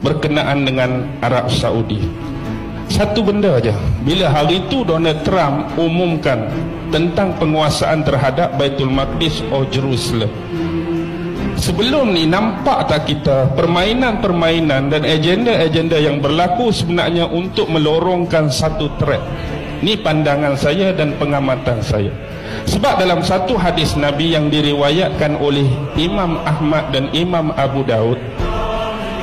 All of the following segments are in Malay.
berkenaan dengan Arab Saudi. Satu benda aja, bila hari itu Donald Trump umumkan tentang penguasaan terhadap Baitul Maqdis atau Jerusalem, sebelum ni nampak tak kita permainan-permainan dan agenda-agenda yang berlaku sebenarnya untuk melorongkan satu track. Ni pandangan saya dan pengamatan saya. Sebab dalam satu hadis Nabi yang diriwayatkan oleh Imam Ahmad dan Imam Abu Daud,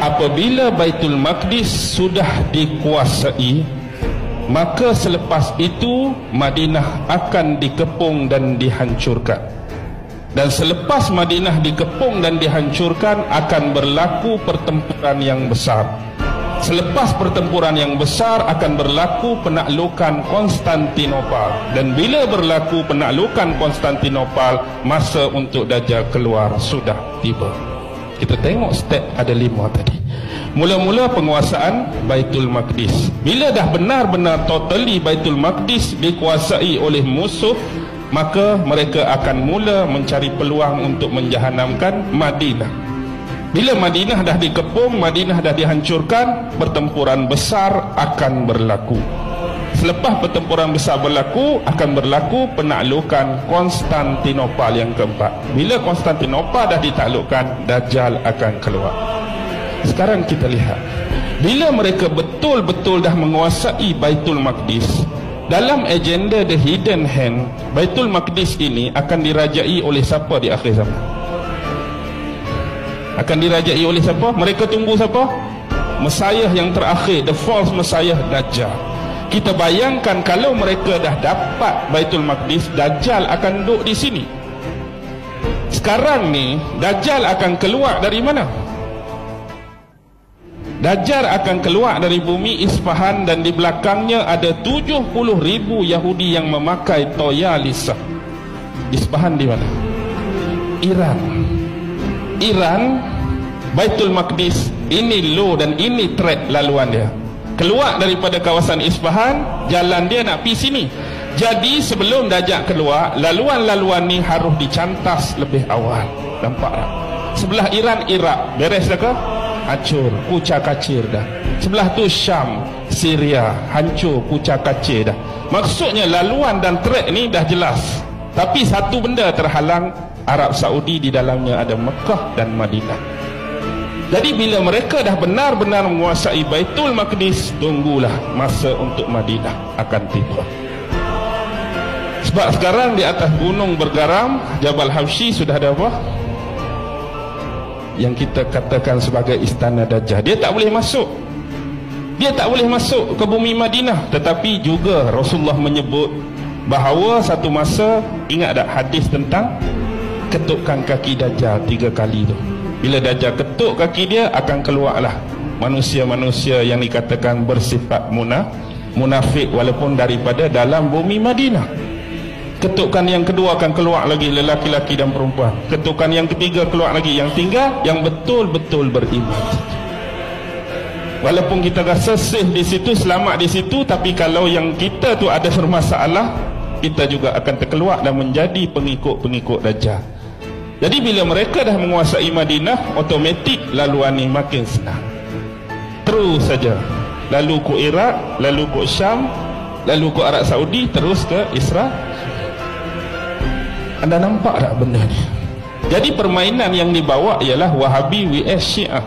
apabila Baitul Maqdis sudah dikuasai, maka selepas itu Madinah akan dikepung dan dihancurkan. Dan selepas Madinah dikepung dan dihancurkan, akan berlaku pertempuran yang besar. Selepas pertempuran yang besar akan berlaku penaklukan Konstantinopel. Dan bila berlaku penaklukan Konstantinopel, masa untuk Dajjal keluar sudah tiba. Kita tengok step ada 5 tadi. Mula-mula penguasaan Baitul Maqdis. Bila dah benar-benar totally Baitul Maqdis dikuasai oleh musuh, maka mereka akan mula mencari peluang untuk menjahanamkan Madinah. Bila Madinah dah dikepung, Madinah dah dihancurkan, pertempuran besar akan berlaku. Selepas pertempuran besar berlaku, akan berlaku penaklukan Konstantinopel yang keempat. Bila Konstantinopel dah ditaklukkan, Dajjal akan keluar. Sekarang kita lihat, bila mereka betul-betul dah menguasai Baitul Maqdis, dalam agenda The Hidden Hand, Baitul Maqdis ini akan dirajai oleh siapa di akhir zaman? Akan dirajai oleh siapa? Mereka tunggu siapa? Messiah yang terakhir, the false Messiah, Dajjal. Kita bayangkan kalau mereka dah dapat Baitul Maqdis, Dajjal akan duduk di sini. Sekarang ni Dajjal akan keluar dari mana? Dajjal akan keluar dari bumi Isfahan, dan di belakangnya ada 70,000 Yahudi yang memakai toya lisa. Isfahan di mana? Iran. Iran, Baitul Maqdis, ini law dan ini threat laluan dia. Keluar daripada kawasan Isfahan, jalan dia nak pergi sini. Jadi sebelum Dajjal keluar, laluan-laluan ni harus dicantas lebih awal. Nampak tak? Sebelah Iran, Iraq, beres dah ke? Hancur, kucak-kacir dah. Sebelah tu Syam, Syria, hancur, kucak-kacir dah. Maksudnya laluan dan threat ni dah jelas. Tapi satu benda terhalang, Arab Saudi, di dalamnya ada Mekah dan Madinah. Jadi bila mereka dah benar-benar menguasai Baitul Maqdis, tunggulah masa untuk Madinah akan tiba. Sebab sekarang di atas gunung bergaram Jabal Habsyi sudah ada apa? Yang kita katakan sebagai istana Dajjal. Dia tak boleh masuk. Dia tak boleh masuk ke bumi Madinah. Tetapi juga Rasulullah menyebut bahawa satu masa, ingat tak hadis tentang ketukkan kaki Dajjal 3 kali tu. Bila Dajjal ketuk kaki dia, akan keluarlah manusia-manusia yang dikatakan bersifat munafik, walaupun daripada dalam bumi Madinah. Ketukan yang kedua akan keluar lagi lelaki-laki dan perempuan. Ketukan yang ketiga keluar lagi. Yang tinggal yang betul-betul beriman. Walaupun kita rasa safe di situ, selamat di situ, tapi kalau yang kita tu ada bermasalah, kita juga akan terkeluar dan menjadi pengikut-pengikut Dajjal. Jadi bila mereka dah menguasai Madinah, automatik laluan ni makin senang. Terus saja, lalu ke Iraq, lalu ke Syam, lalu ke Arab Saudi, terus ke Israel. Anda nampak tak benda ni? Jadi permainan yang dibawa ialah Wahabi vs Syiah.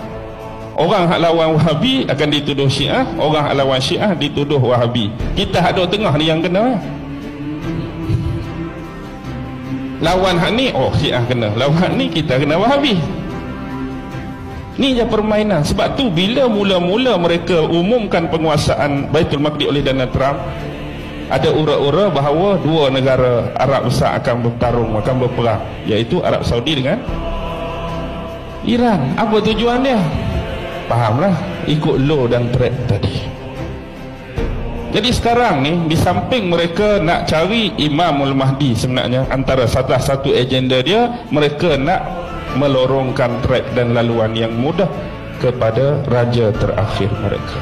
Orang hak lawan Wahabi akan dituduh Syiah, orang hak lawan Syiah dituduh Wahabi. Kita hak duduk tengah ni yang kena. Lawan hak ni, oh Syiah kena. Lawan hak ni, kita kena Wahabi. Ni je permainan. Sebab tu bila mula-mula mereka umumkan penguasaan Baitul Maqdis oleh Donald Trump, ada ura-ura bahawa 2 negara Arab besar akan bertarung, akan berperang, iaitu Arab Saudi dengan Iran. Apa tujuan dia? Fahamlah, ikut law dan threat tadi. Jadi sekarang ni, di samping mereka nak cari Imamul Mahdi, sebenarnya antara salah satu agenda dia, mereka nak melorongkan threat dan laluan yang mudah kepada raja terakhir mereka.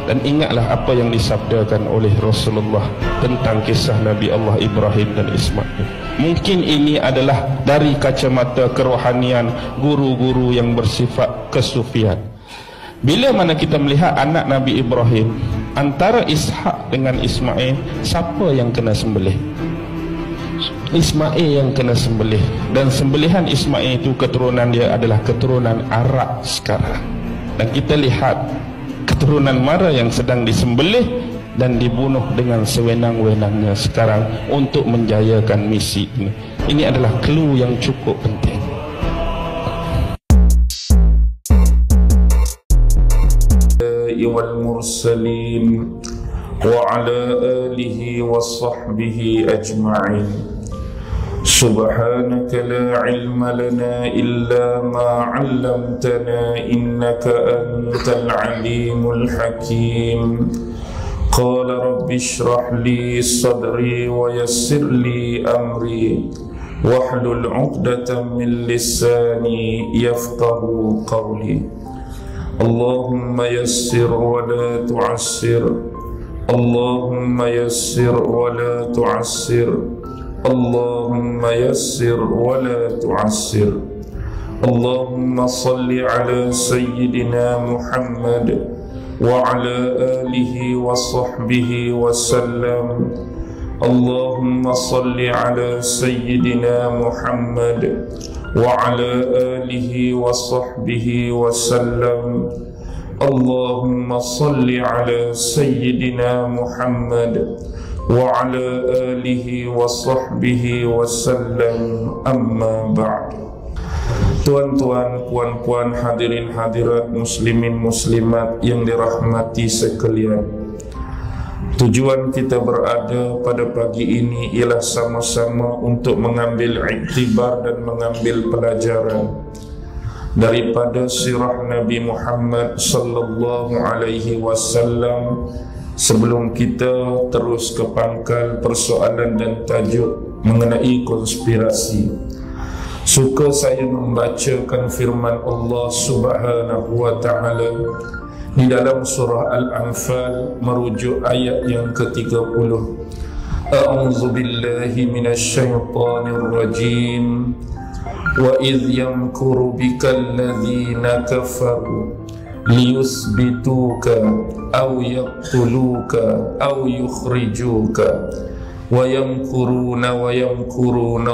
Dan ingatlah apa yang disabdakan oleh Rasulullah tentang kisah Nabi Allah Ibrahim dan Ismail. Mungkin ini adalah dari kacamata kerohanian guru-guru yang bersifat kesufian. Bila mana kita melihat anak Nabi Ibrahim, antara Ishak dengan Ismail, siapa yang kena sembelih? Ismail yang kena sembelih. Dan sembelihan Ismail itu keturunan dia adalah keturunan Arak sekarang. Dan kita lihat keturunan mana yang sedang disembelih dan dibunuh dengan sewenang-wenangnya sekarang untuk menjayakan misi ini. Ini adalah clue yang cukup penting. Wal mursalin wa ala alihi wa sahbihi ajma'in. Subhanaka la ilma lana illa ma 'allamtana innaka antal alimul hakim. Qala rabbi shrah li sadri wa yassir li amri wahlul 'uqdatam min lisani yafqahu qawli. Allahumma yassir wa la tu'assir, Allahumma yassir wa la tu'assir, Allahumma yassir wa la tu'assir. Allahumma salli ala sayyidina Muhammad wa ala alihi wa sahbihi wa sallam. Allahumma salli ala sayyidina Muhammad wa ala alihi wa sahbihi wa sallam. Allahumma salli ala sayyidina Muhammad wa ala alihi wa sahbihi wa sallam. Amma ba'd. Tuan-tuan, puan-puan, hadirin hadirat, muslimin muslimat yang dirahmati sekalian, tujuan kita berada pada pagi ini ialah sama-sama untuk mengambil iktibar dan mengambil pelajaran daripada sirah Nabi Muhammad sallallahu alaihi wasallam. Sebelum kita terus ke pangkal persoalan dan tajuk mengenai konspirasi, suka saya membacakan firman Allah Subhanahu wa taala di dalam surah Al-Anfal merujuk ayat yang ke-30. A'udzu billahi minasyaitonir rajim. Wa idh yamkuru bikal ladzina kafaru liyusbituka aw yaqtuluka aw yukhrijuka wa yamkuruna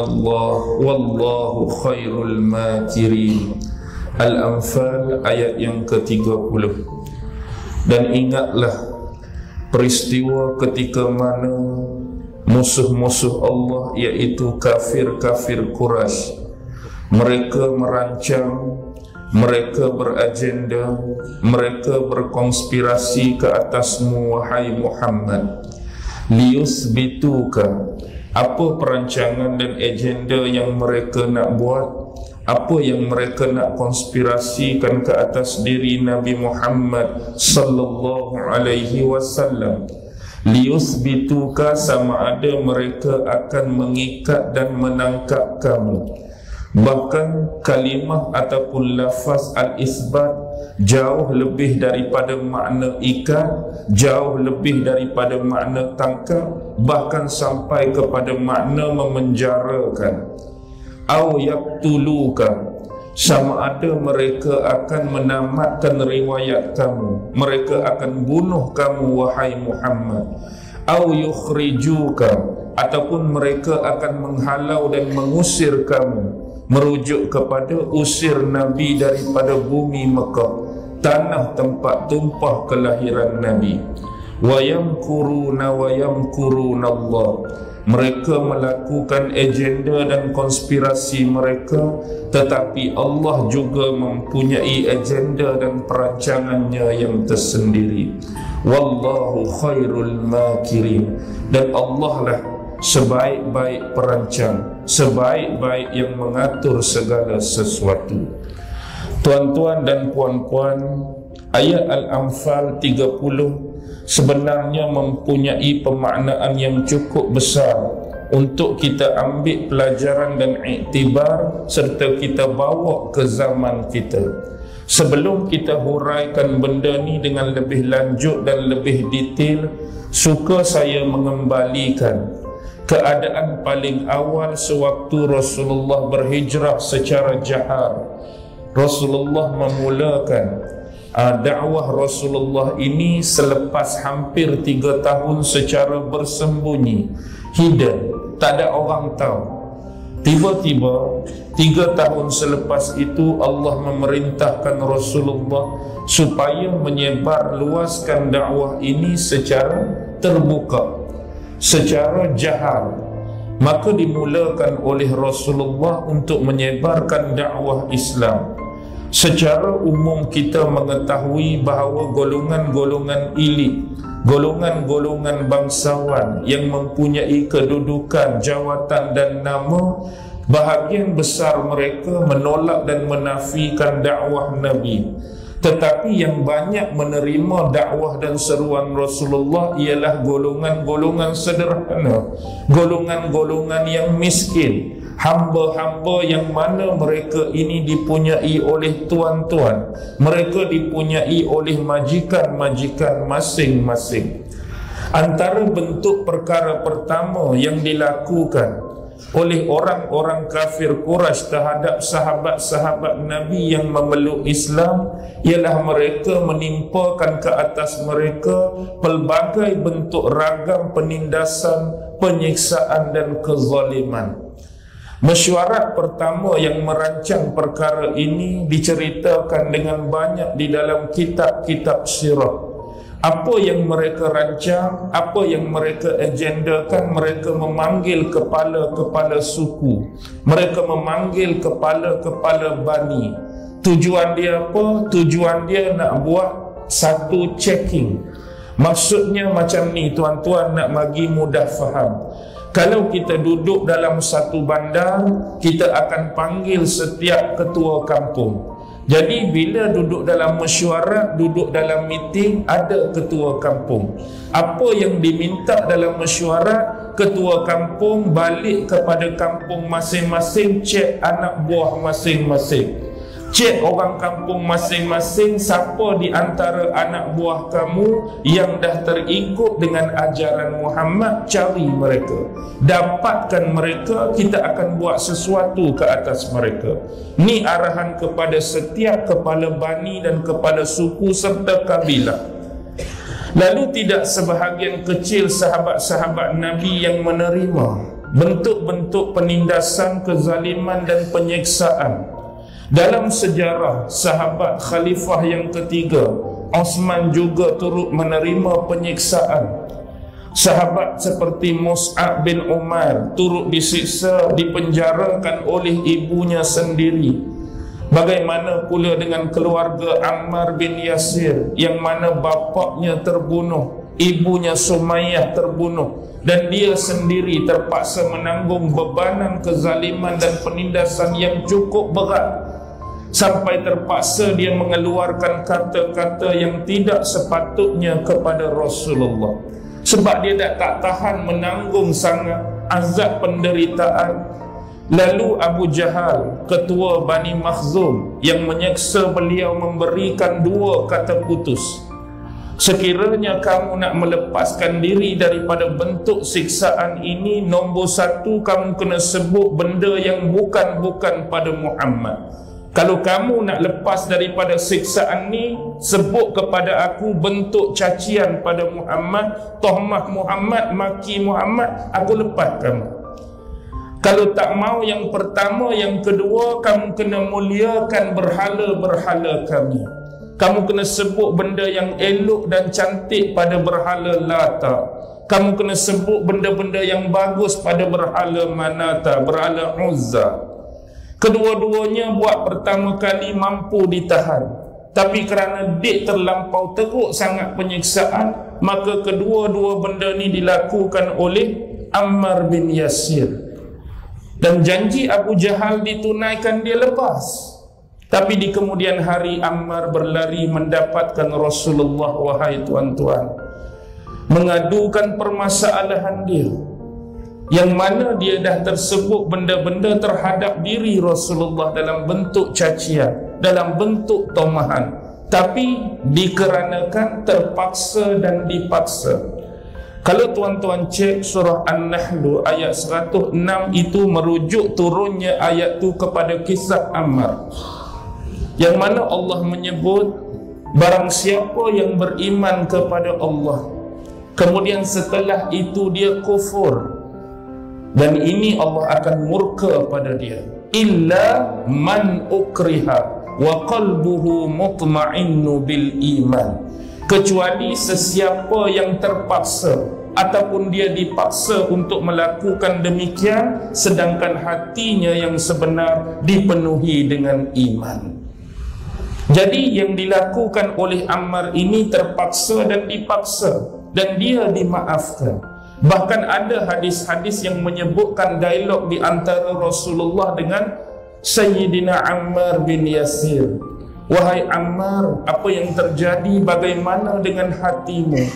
Allah wallahu khairul makirin. Al-Anfal ayat yang ke-30. Dan ingatlah peristiwa ketika mana musuh-musuh Allah, yaitu kafir-kafir Quraisy, mereka merancang, mereka beragenda, mereka berkonspirasi ke atasmu wahai Muhammad. Liyusbituka, apa perancangan dan agenda yang mereka nak buat? Apa yang mereka nak konspirasikan ke atas diri Nabi Muhammad sallallahu alaihi wasallam? Liyusbituka, sama ada mereka akan mengikat dan menangkap kamu. Bahkan kalimah ataupun lafaz al-isbat jauh lebih daripada makna ikat, jauh lebih daripada makna tangkap, bahkan sampai kepada makna memenjarakan. Au yaqtuluka, sama ada mereka akan menamatkan riwayat kamu, mereka akan bunuh kamu wahai Muhammad. Au yukhrijuka, ataupun mereka akan menghalau dan mengusir kamu, merujuk kepada usir Nabi daripada bumi Mekah, tanah tempat tumpah kelahiran Nabi. Wa yamkuruna Allah, mereka melakukan agenda dan konspirasi mereka, tetapi Allah juga mempunyai agenda dan perancangannya yang tersendiri. Wallahu khairul makirin, dan Allah lah sebaik-baik perancang, sebaik-baik yang mengatur segala sesuatu. Tuan-tuan dan puan-puan, ayat Al-Anfal 30 sebenarnya mempunyai pemaknaan yang cukup besar untuk kita ambil pelajaran dan iktibar serta kita bawa ke zaman kita. Sebelum kita huraikan benda ni dengan lebih lanjut dan lebih detail, suka saya mengembalikan keadaan paling awal sewaktu Rasulullah berhijrah secara jahar. Rasulullah memulakan dakwah Rasulullah ini selepas hampir 3 tahun secara bersembunyi, hidden, tak ada orang tahu. Tiba-tiba 3 tahun selepas itu Allah memerintahkan Rasulullah supaya menyebar luaskan dakwah ini secara terbuka, secara jahar. Maka dimulakan oleh Rasulullah untuk menyebarkan dakwah Islam. Secara umum kita mengetahui bahawa golongan-golongan elit, golongan-golongan bangsawan yang mempunyai kedudukan, jawatan dan nama, bahagian besar mereka menolak dan menafikan dakwah Nabi. Tetapi yang banyak menerima dakwah dan seruan Rasulullah ialah golongan-golongan sederhana, golongan-golongan yang miskin, hamba-hamba yang mana mereka ini dipunyai oleh tuan-tuan, mereka dipunyai oleh majikan-majikan masing-masing. Antara bentuk perkara pertama yang dilakukan oleh orang-orang kafir Quraisy terhadap sahabat-sahabat Nabi yang memeluk Islam ialah mereka menimpakan ke atas mereka pelbagai bentuk ragam penindasan, penyiksaan dan kezaliman. Mesyuarat pertama yang merancang perkara ini diceritakan dengan banyak di dalam kitab-kitab sirah. Apa yang mereka rancang, apa yang mereka agendakan, mereka memanggil kepala-kepala suku, mereka memanggil kepala-kepala bani. Tujuan dia apa? Tujuan dia nak buat satu checking. Maksudnya macam ni tuan-tuan, nak bagi mudah faham. Kalau kita duduk dalam satu bandar, kita akan panggil setiap ketua kampung. Jadi bila duduk dalam mesyuarat, duduk dalam meeting, ada ketua kampung. Apa yang diminta dalam mesyuarat, ketua kampung balik kepada kampung masing-masing, cek anak buah masing-masing. Cek orang kampung masing-masing, siapa di antara anak buah kamu yang dah terikut dengan ajaran Muhammad, cari mereka, dapatkan mereka, kita akan buat sesuatu ke atas mereka. Ni arahan kepada setiap kepala bani dan kepala suku serta kabilah. Lalu tidak sebahagian kecil sahabat-sahabat Nabi yang menerima bentuk-bentuk penindasan, kezaliman dan penyiksaan. Dalam sejarah sahabat khalifah yang ketiga, Osman juga turut menerima penyiksaan. Sahabat seperti Mus'ab bin Umar turut disiksa, dipenjarakan oleh ibunya sendiri. Bagaimana pula dengan keluarga Ammar bin Yasir yang mana bapaknya terbunuh, ibunya Sumayyah terbunuh, dan dia sendiri terpaksa menanggung bebanan kezaliman dan penindasan yang cukup berat, sampai terpaksa dia mengeluarkan kata-kata yang tidak sepatutnya kepada Rasulullah, sebab dia tak tahan menanggung sangat azab penderitaan. Lalu Abu Jahal, ketua Bani Makhzum, yang menyeksa beliau memberikan 2 kata putus. Sekiranya kamu nak melepaskan diri daripada bentuk siksaan ini, nombor 1, kamu kena sebut benda yang bukan-bukan pada Muhammad. Kalau kamu nak lepas daripada siksaan ni, sebut kepada aku bentuk cacian pada Muhammad, tohmah Muhammad, maki Muhammad, aku lepas kamu. Kalau tak mau yang pertama, yang kedua, kamu kena muliakan berhala-berhala kami. Kamu kena sebut benda yang elok dan cantik pada berhala Lata. Kamu kena sebut benda-benda yang bagus pada berhala Manata, berhala Uzza. Kedua-duanya buat pertama kali mampu ditahan, tapi kerana dek terlampau teruk sangat penyiksaan, maka kedua-dua benda ni dilakukan oleh Ammar bin Yasir. Dan janji Abu Jahal ditunaikan, dia lepas. Tapi di kemudian hari Ammar berlari mendapatkan Rasulullah, wahai tuan-tuan, mengadukan permasalahan dia, yang mana dia dah tersebut benda-benda terhadap diri Rasulullah dalam bentuk cacian, dalam bentuk tomahan, tapi dikarenakan terpaksa dan dipaksa. Kalau tuan-tuan cek surah An-Nahl ayat 106, itu merujuk turunnya ayat tu kepada kisah Ammar, yang mana Allah menyebut barang siapa yang beriman kepada Allah kemudian setelah itu dia kufur, dan ini Allah akan murka pada dia, illa man ukriha wa qalbuhu mutma'innu bil iman, kecuali sesiapa yang terpaksa ataupun dia dipaksa untuk melakukan demikian sedangkan hatinya yang sebenar dipenuhi dengan iman. Jadi yang dilakukan oleh Ammar ini terpaksa dan dipaksa, dan dia dimaafkan. Bahkan ada hadis-hadis yang menyebutkan dialog di antara Rasulullah dengan Sayyidina Ammar bin Yasir. Wahai Ammar, apa yang terjadi, bagaimana dengan hatimu?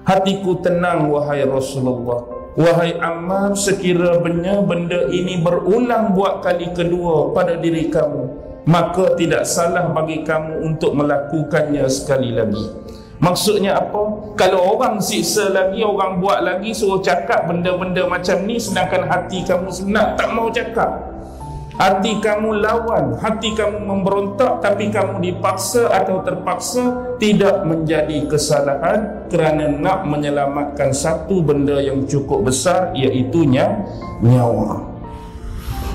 Hatiku tenang wahai Rasulullah. Wahai Ammar, sekiranya benda ini berulang buat kali kedua pada diri kamu, maka tidak salah bagi kamu untuk melakukannya sekali lagi. Maksudnya apa? Kalau orang siksa lagi, orang buat lagi, suruh cakap benda-benda macam ni, sedangkan hati kamu sebenar tak mau cakap, hati kamu lawan, hati kamu memberontak, tapi kamu dipaksa atau terpaksa, tidak menjadi kesalahan kerana nak menyelamatkan satu benda yang cukup besar, iaitu nyawa.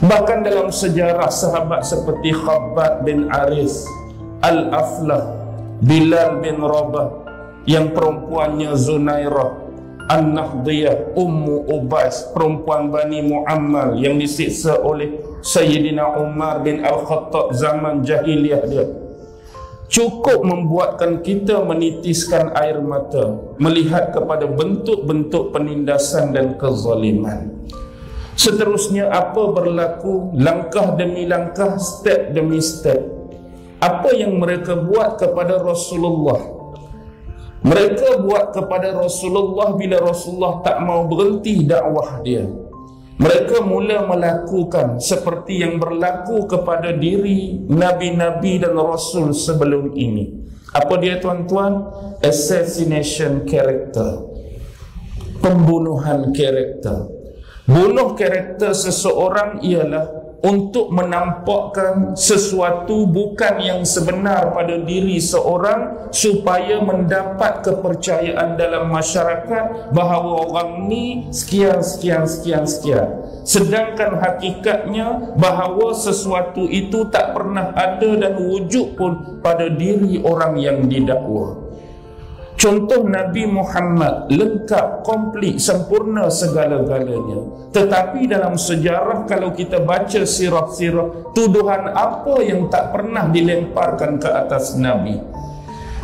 Bahkan dalam sejarah sahabat seperti Khabbab bin Aris, Al-Aflah, Bilal bin Rabah, yang perempuannya Zunairah, An-Nahdiyah, Ummu Ubais, perempuan Bani Muammal yang disiksa oleh Sayyidina Umar bin Al-Khattab zaman jahiliyah dia, cukup membuatkan kita menitiskan air mata melihat kepada bentuk-bentuk penindasan dan kezaliman. Seterusnya apa berlaku, langkah demi langkah, step demi step. Apa yang mereka buat kepada Rasulullah? Mereka buat kepada Rasulullah bila Rasulullah tak mau berhenti dakwah dia. Mereka mula melakukan seperti yang berlaku kepada diri Nabi-Nabi dan Rasul sebelum ini. Apa dia tuan-tuan? Assassination character, pembunuhan karakter. Bunuh karakter seseorang ialah untuk menampakkan sesuatu bukan yang sebenar pada diri seorang supaya mendapat kepercayaan dalam masyarakat bahawa orang ni sekian. Sedangkan hakikatnya bahawa sesuatu itu tak pernah ada dan wujud pun pada diri orang yang didakwa. Contoh Nabi Muhammad lengkap, komplit, sempurna segala-galanya. Tetapi dalam sejarah kalau kita baca sirah-sirah, tuduhan apa yang tak pernah dilemparkan ke atas Nabi?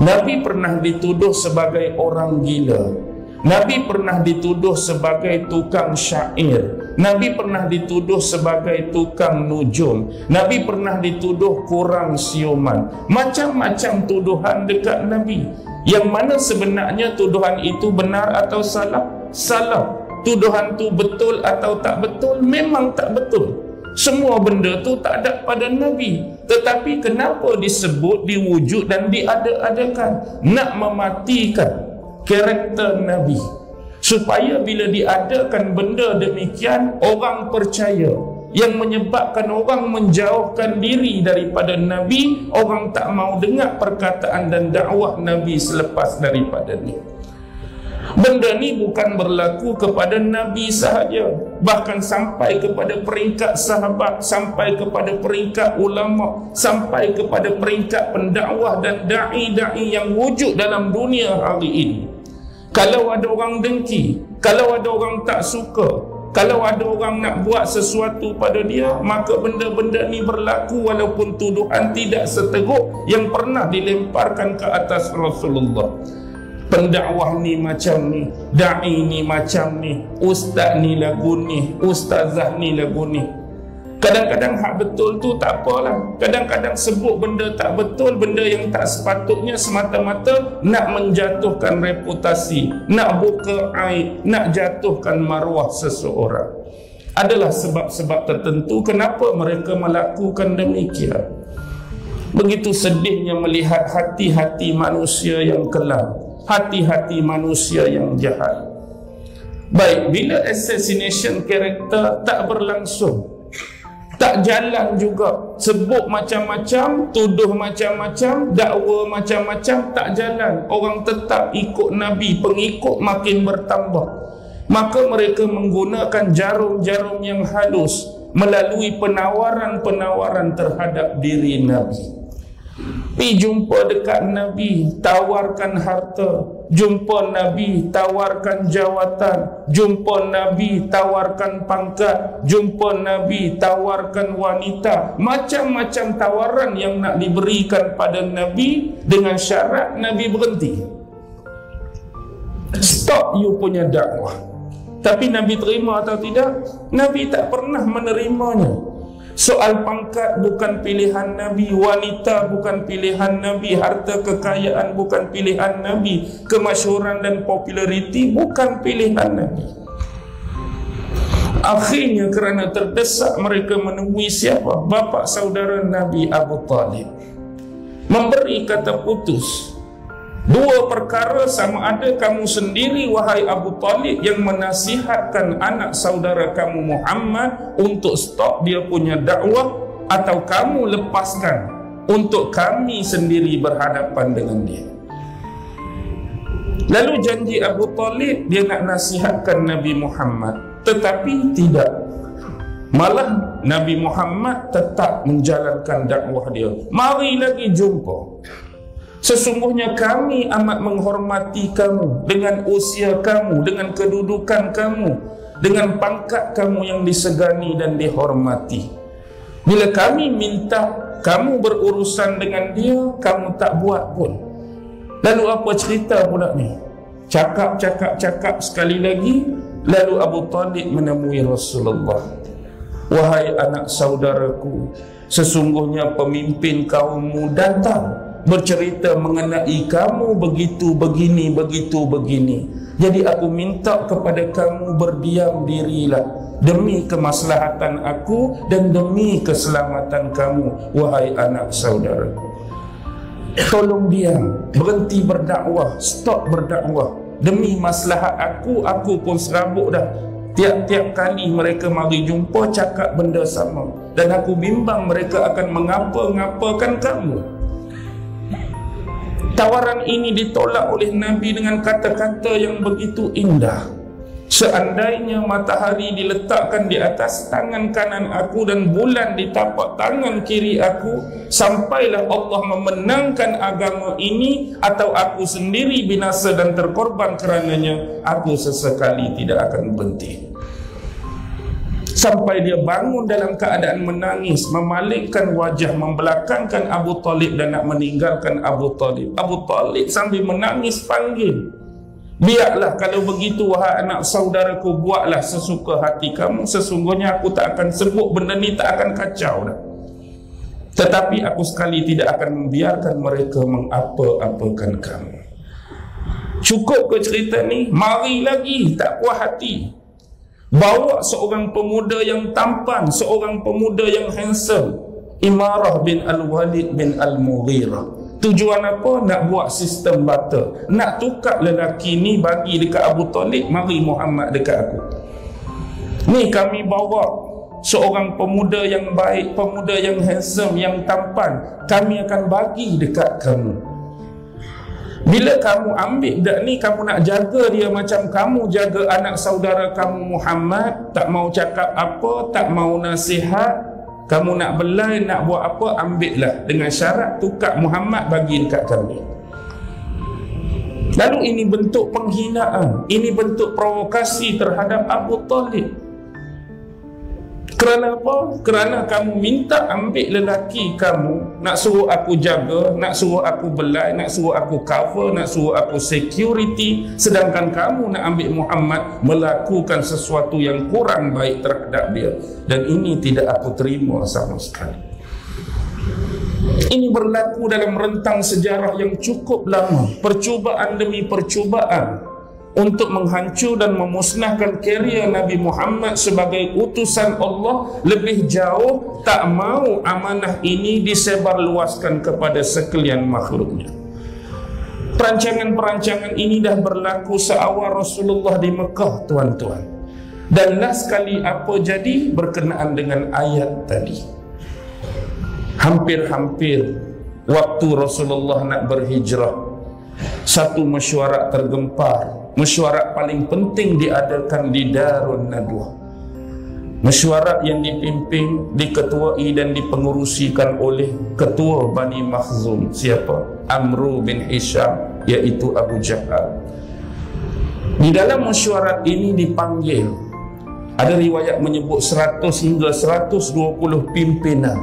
Nabi pernah dituduh sebagai orang gila. Nabi pernah dituduh sebagai tukang syair. Nabi pernah dituduh sebagai tukang nujum. Nabi pernah dituduh kurang siuman. Macam-macam tuduhan dekat Nabi. Yang mana sebenarnya tuduhan itu benar atau salah? Salah. Tuduhan tu betul atau tak betul? Memang tak betul. Semua benda tu tak ada pada Nabi. Tetapi kenapa disebut, diwujud dan diada-adakan? Nak mematikan karakter Nabi, supaya bila diadakan benda demikian orang percaya, yang menyebabkan orang menjauhkan diri daripada Nabi. Orang tak mau dengar perkataan dan dakwah Nabi selepas daripada ni. Benda ni bukan berlaku kepada Nabi sahaja, bahkan sampai kepada peringkat sahabat, sampai kepada peringkat ulama, sampai kepada peringkat pendakwah dan da'i-da'i yang wujud dalam dunia hari ini. Kalau ada orang dengki, kalau ada orang tak suka, kalau ada orang nak buat sesuatu pada dia, maka benda-benda ni berlaku walaupun tuduhan tidak seteruk yang pernah dilemparkan ke atas Rasulullah. Pendakwah ni macam ni, da'i ni macam ni, ustaz ni lagu ni, ustazah ni lagu ni. Kadang-kadang hak betul tu tak apalah. Kadang-kadang sebut benda tak betul, benda yang tak sepatutnya, semata-mata nak menjatuhkan reputasi, nak buka aib, nak jatuhkan maruah seseorang. Adalah sebab-sebab tertentu kenapa mereka melakukan demikian. Begitu sedihnya melihat hati-hati manusia yang kelam, hati-hati manusia yang jahat. Baik, bila assassination character tak berlangsung, Tak jalan juga. Sebut macam-macam, tuduh macam-macam, dakwa macam-macam, tak jalan. Orang tetap ikut Nabi, pengikut makin bertambah. Maka mereka menggunakan jarum-jarum yang halus melalui penawaran-penawaran terhadap diri Nabi. Pergi jumpa dekat Nabi, tawarkan harta. Jumpa Nabi, tawarkan jawatan. Jumpa Nabi, tawarkan pangkat. Jumpa Nabi, tawarkan wanita. Macam-macam tawaran yang nak diberikan pada Nabi, dengan syarat Nabi berhenti. Stop you punya dakwah. Tapi Nabi terima atau tidak? Nabi tak pernah menerimanya. Soal pangkat bukan pilihan Nabi, wanita bukan pilihan Nabi, harta kekayaan bukan pilihan Nabi, kemasyhuran dan populariti bukan pilihan Nabi. Akhirnya kerana terdesak mereka menemui siapa? Bapa saudara Nabi Abu Talib. Memberi kata putus. Dua perkara, sama ada kamu sendiri wahai Abu Talib yang menasihatkan anak saudara kamu Muhammad untuk stop dia punya dakwah, atau kamu lepaskan untuk kami sendiri berhadapan dengan dia. Lalu janji Abu Talib dia nak nasihatkan Nabi Muhammad, tetapi tidak. Malah Nabi Muhammad tetap menjalankan dakwah dia. Mari lagi jumpa. Sesungguhnya kami amat menghormati kamu dengan usia kamu, dengan kedudukan kamu, dengan pangkat kamu yang disegani dan dihormati. Bila kami minta kamu berurusan dengan dia, kamu tak buat pun. Lalu apa cerita pula ni? Cakap sekali lagi. Lalu Abu Talib menemui Rasulullah. Wahai anak saudaraku, sesungguhnya pemimpin kaummu datang bercerita mengenai kamu begitu begini, begitu begini. Jadi aku minta kepada kamu berdiam dirilah demi kemaslahatan aku dan demi keselamatan kamu, wahai anak saudaraku. Tolong diam, berhenti berdakwah, stop berdakwah. Demi maslahat aku pun serabut dah. Tiap-tiap kali mereka mari jumpa cakap benda sama, dan aku bimbang mereka akan mengapa-ngapakan kamu. Tawaran ini ditolak oleh Nabi dengan kata-kata yang begitu indah. Seandainya matahari diletakkan di atas tangan kanan aku dan bulan di tapak tangan kiri aku, sampailah Allah memenangkan agama ini atau aku sendiri binasa dan terkorban kerananya, aku sesekali tidak akan berhenti. Sampai dia bangun dalam keadaan menangis, memalingkan wajah, membelakangkan Abu Talib dan nak meninggalkan Abu Talib. Abu Talib sambil menangis panggil, biarlah kalau begitu wahai anak saudaraku, buatlah sesuka hati kamu. Sesungguhnya aku tak akan sebut benda ni, tak akan kacau dah. Tetapi aku sekali tidak akan membiarkan mereka mengapa-apakan kamu. Cukup ke cerita ni? Mari lagi, tak puas hati. Bawa seorang pemuda yang tampan, seorang pemuda yang handsome, Imarah bin Al-Walid bin Al-Mughirah. Tujuan apa? Nak buat sistem barter, nak tukar lelaki ni bagi dekat Abu Talib, mari Muhammad dekat aku. Ni kami bawa seorang pemuda yang baik, pemuda yang handsome, yang tampan, kami akan bagi dekat kamu. Bila kamu ambil budak ni, kamu nak jaga dia macam kamu jaga anak saudara kamu Muhammad, tak mau cakap apa, tak mau nasihat, kamu nak belai, nak buat apa, ambillah, dengan syarat tukar Muhammad bagi dekat kami. Lalu ini bentuk penghinaan, ini bentuk provokasi terhadap Abu Talib. Kerana apa? Kerana kamu minta ambil lelaki kamu, nak suruh aku jaga, nak suruh aku belai, nak suruh aku cover, nak suruh aku security, sedangkan kamu nak ambil Muhammad, melakukan sesuatu yang kurang baik terhadap dia. Dan ini tidak aku terima sama sekali. Ini berlaku dalam rentang sejarah yang cukup lama, percubaan demi percubaan untuk menghancur dan memusnahkan kerjaya Nabi Muhammad sebagai utusan Allah lebih jauh, tak mau amanah ini disebarluaskan kepada sekalian makhluknya. Perancangan-perancangan ini dah berlaku seawal Rasulullah di Mekah, tuan-tuan. Dan last sekali apa jadi berkenaan dengan ayat tadi. Hampir-hampir waktu Rasulullah nak berhijrah, satu mesyuarat tergempar, mesyuarat paling penting diadakan di Darun Nadwah. Mesyuarat yang dipimpin, diketuai dan dipengurusikan oleh ketua Bani Makhzum. Siapa? Amru bin Hisham, iaitu Abu Jahal. Di dalam mesyuarat ini dipanggil, ada riwayat menyebut 100 hingga 120 pimpinan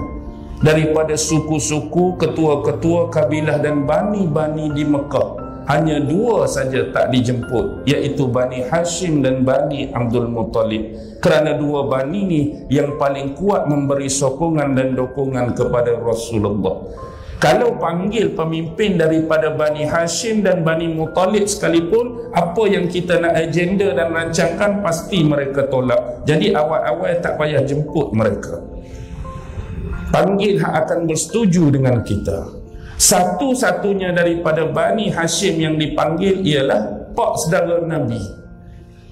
daripada suku-suku, ketua-ketua kabilah dan bani-bani di Mekah. Hanya dua saja tak dijemput, iaitu Bani Hashim dan Bani Abdul Muttalib. Kerana dua bani ni yang paling kuat memberi sokongan dan dokongan kepada Rasulullah. Kalau panggil pemimpin daripada Bani Hashim dan Bani Muttalib sekalipun, apa yang kita nak agenda dan rancangkan pasti mereka tolak. Jadi awal-awal tak payah jemput mereka. Panggil akan bersetuju dengan kita. Satu-satunya daripada Bani Hashim yang dipanggil ialah pak saudara Nabi.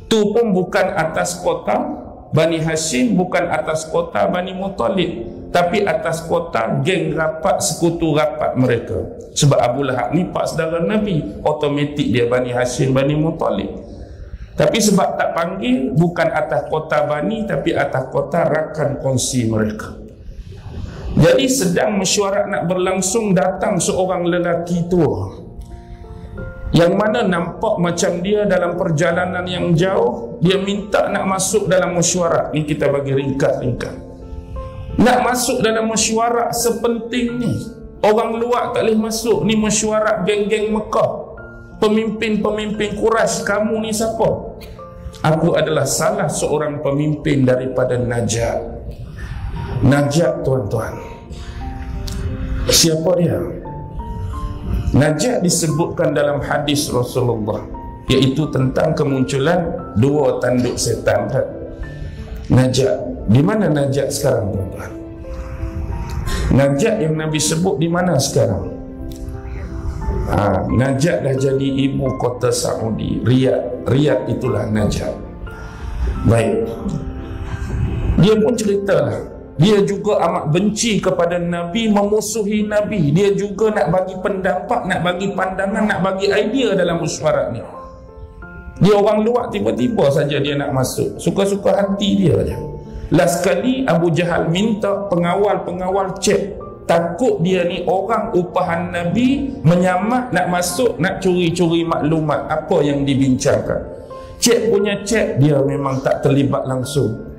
Tu pun bukan atas kota Bani Hashim, bukan atas kota Bani Muttalib, tapi atas kota geng rapat, sekutu rapat mereka. Sebab Abu Lahab ni pak saudara Nabi, automatik dia Bani Hashim, Bani Muttalib. Tapi sebab tak panggil, bukan atas kota Bani, tapi atas kota rakan kongsi mereka. Jadi sedang mesyuarat nak berlangsung, datang seorang lelaki tua yang mana nampak macam dia dalam perjalanan yang jauh, dia minta nak masuk dalam mesyuarat. Ni kita bagi ringkas-ringkas. Nak masuk dalam mesyuarat sepenting ni, orang luar tak boleh masuk. Ni mesyuarat geng-geng Mekah, pemimpin-pemimpin Quraisy. Kamu ni siapa? Aku adalah salah seorang pemimpin daripada Najat. Najat, tuan-tuan, siapa dia? Najat disebutkan dalam hadis Rasulullah, iaitu tentang kemunculan dua tanduk setan. Najat, di mana Najat sekarang, tuan-tuan? Najat yang Nabi sebut di mana sekarang? Najat dah jadi ibu kota Saudi, Riyadh. Riyadh itulah Najat. Baik, dia pun ceritalah, dia juga amat benci kepada Nabi, memusuhi Nabi. Dia juga nak bagi pendapat, nak bagi pandangan, nak bagi idea dalam mesyuarat ni. Dia orang luar, tiba-tiba saja dia nak masuk, suka-suka hati dia saja. Last kali Abu Jahal minta pengawal-pengawal cek, takut dia ni orang upahan Nabi, menyamak nak masuk, nak curi-curi maklumat apa yang dibincangkan. Cek punya cek, dia memang tak terlibat langsung.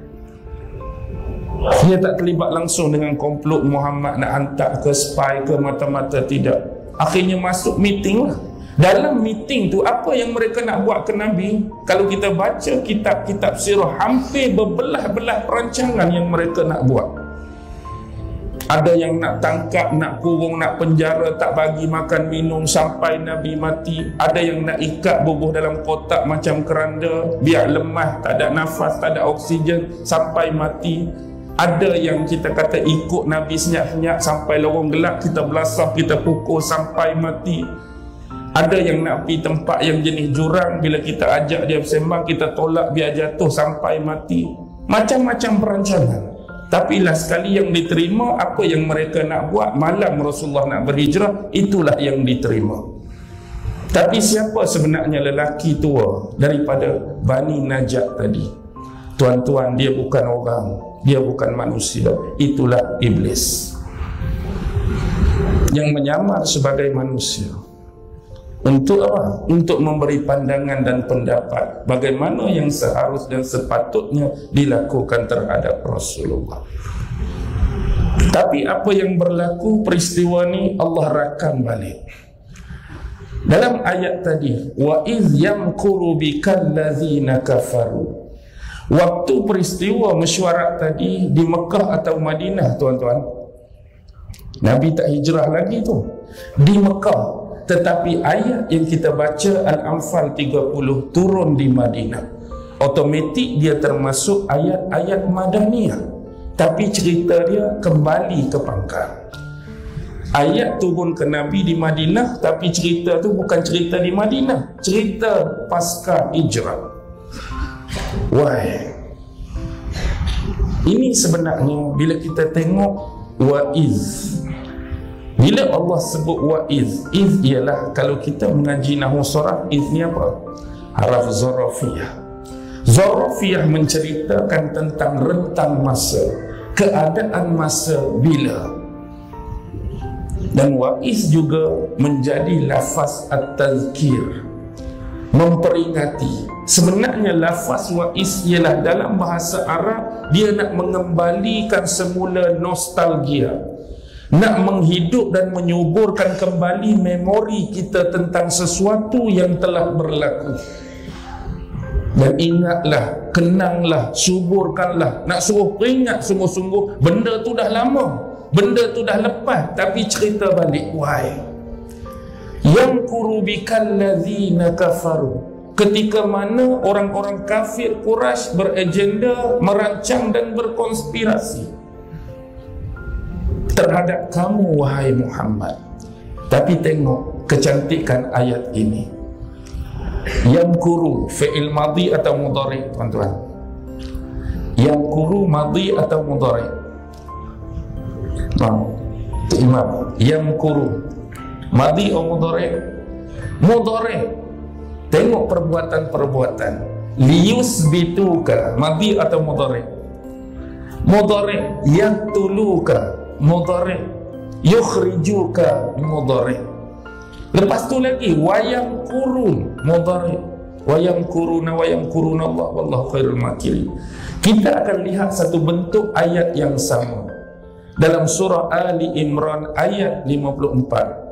Dia tak terlibat langsung dengan komplot Muhammad nak hantar ke spy ke mata-mata, tidak. Akhirnya masuk meeting lah. Dalam meeting tu, apa yang mereka nak buat ke Nabi? Kalau kita baca kitab-kitab sirah, hampir berbelah-belah perancangan yang mereka nak buat. Ada yang nak tangkap, nak kurung, nak penjara, tak bagi makan minum sampai Nabi mati. Ada yang nak ikat bubuh dalam kotak macam keranda, biar lemah, tak ada nafas, tak ada oksigen sampai mati. Ada yang kita kata ikut Nabi senyap-senyap sampai lorong gelap, kita belasah, kita pukul sampai mati. Ada yang nak pergi tempat yang jenis jurang, bila kita ajak dia bersembang, kita tolak biar jatuh sampai mati. Macam-macam perancangan. Tapi last sekali yang diterima, apa yang mereka nak buat malam Rasulullah nak berhijrah, itulah yang diterima. Tapi siapa sebenarnya lelaki tua daripada Bani Najat tadi? Tuan-tuan, dia bukan orang, dia bukan manusia. Itulah iblis yang menyamar sebagai manusia. Untuk apa? Untuk memberi pandangan dan pendapat bagaimana yang seharusnya dan sepatutnya dilakukan terhadap Rasulullah. Tapi apa yang berlaku, peristiwa ni Allah rakam balik dalam ayat tadi, wa iz yamkuru bikal ladzina kafaru. Waktu peristiwa mesyuarat tadi di Mekah atau Madinah, tuan-tuan, Nabi tak hijrah lagi tu, di Mekah. Tetapi ayat yang kita baca Al-Anfal 30 turun di Madinah. Otomatik dia termasuk ayat-ayat Madaniyah, tapi cerita dia kembali ke pangkal. Ayat turun ke Nabi di Madinah, tapi cerita tu bukan cerita di Madinah, cerita pasca hijrah. Why? Ini sebenarnya bila kita tengok wa'iz, bila Allah sebut wa'iz, iz ialah kalau kita mengaji nahwu saraf, iz ni apa? Haraf zarafiyah. Zarafiyah menceritakan tentang rentang masa, keadaan masa bila. Dan wa'iz juga menjadi lafaz at-tazkir, memperingati. Sebenarnya lafaz wa'iz ialah dalam bahasa Arab, dia nak mengembalikan semula nostalgia, nak menghidup dan menyuburkan kembali memori kita tentang sesuatu yang telah berlaku. Dan ingatlah, kenanglah, suburkanlah, nak suruh peringat sungguh-sungguh, benda tu dah lama, benda tu dah lepas, tapi cerita balik. Why? Yamkuru bikal ladzina kafaru, ketika mana orang-orang kafir Quraisy beragenda, merancang dan berkonspirasi terhadap kamu wahai Muhammad. Tapi tengok kecantikan ayat ini. Yamkuru fi'il madhi atau mudhari, tuan-tuan? Yamkuru madhi atau mudhari? Imam, yamkuru madhi atau mudhari? Mudhari. Tengok perbuatan-perbuatan. Liyusbituka, madhi atau mudhari? Mudhari. Yaqtuluka, mudhari. Yukhrijuka, mudhari. Lepas tu lagi wayam kurun, mudhari. Wayam kuruna wayam kuruna Allah wallahu khairul makirin. Kita akan lihat satu bentuk ayat yang sama dalam surah Ali Imran ayat 54.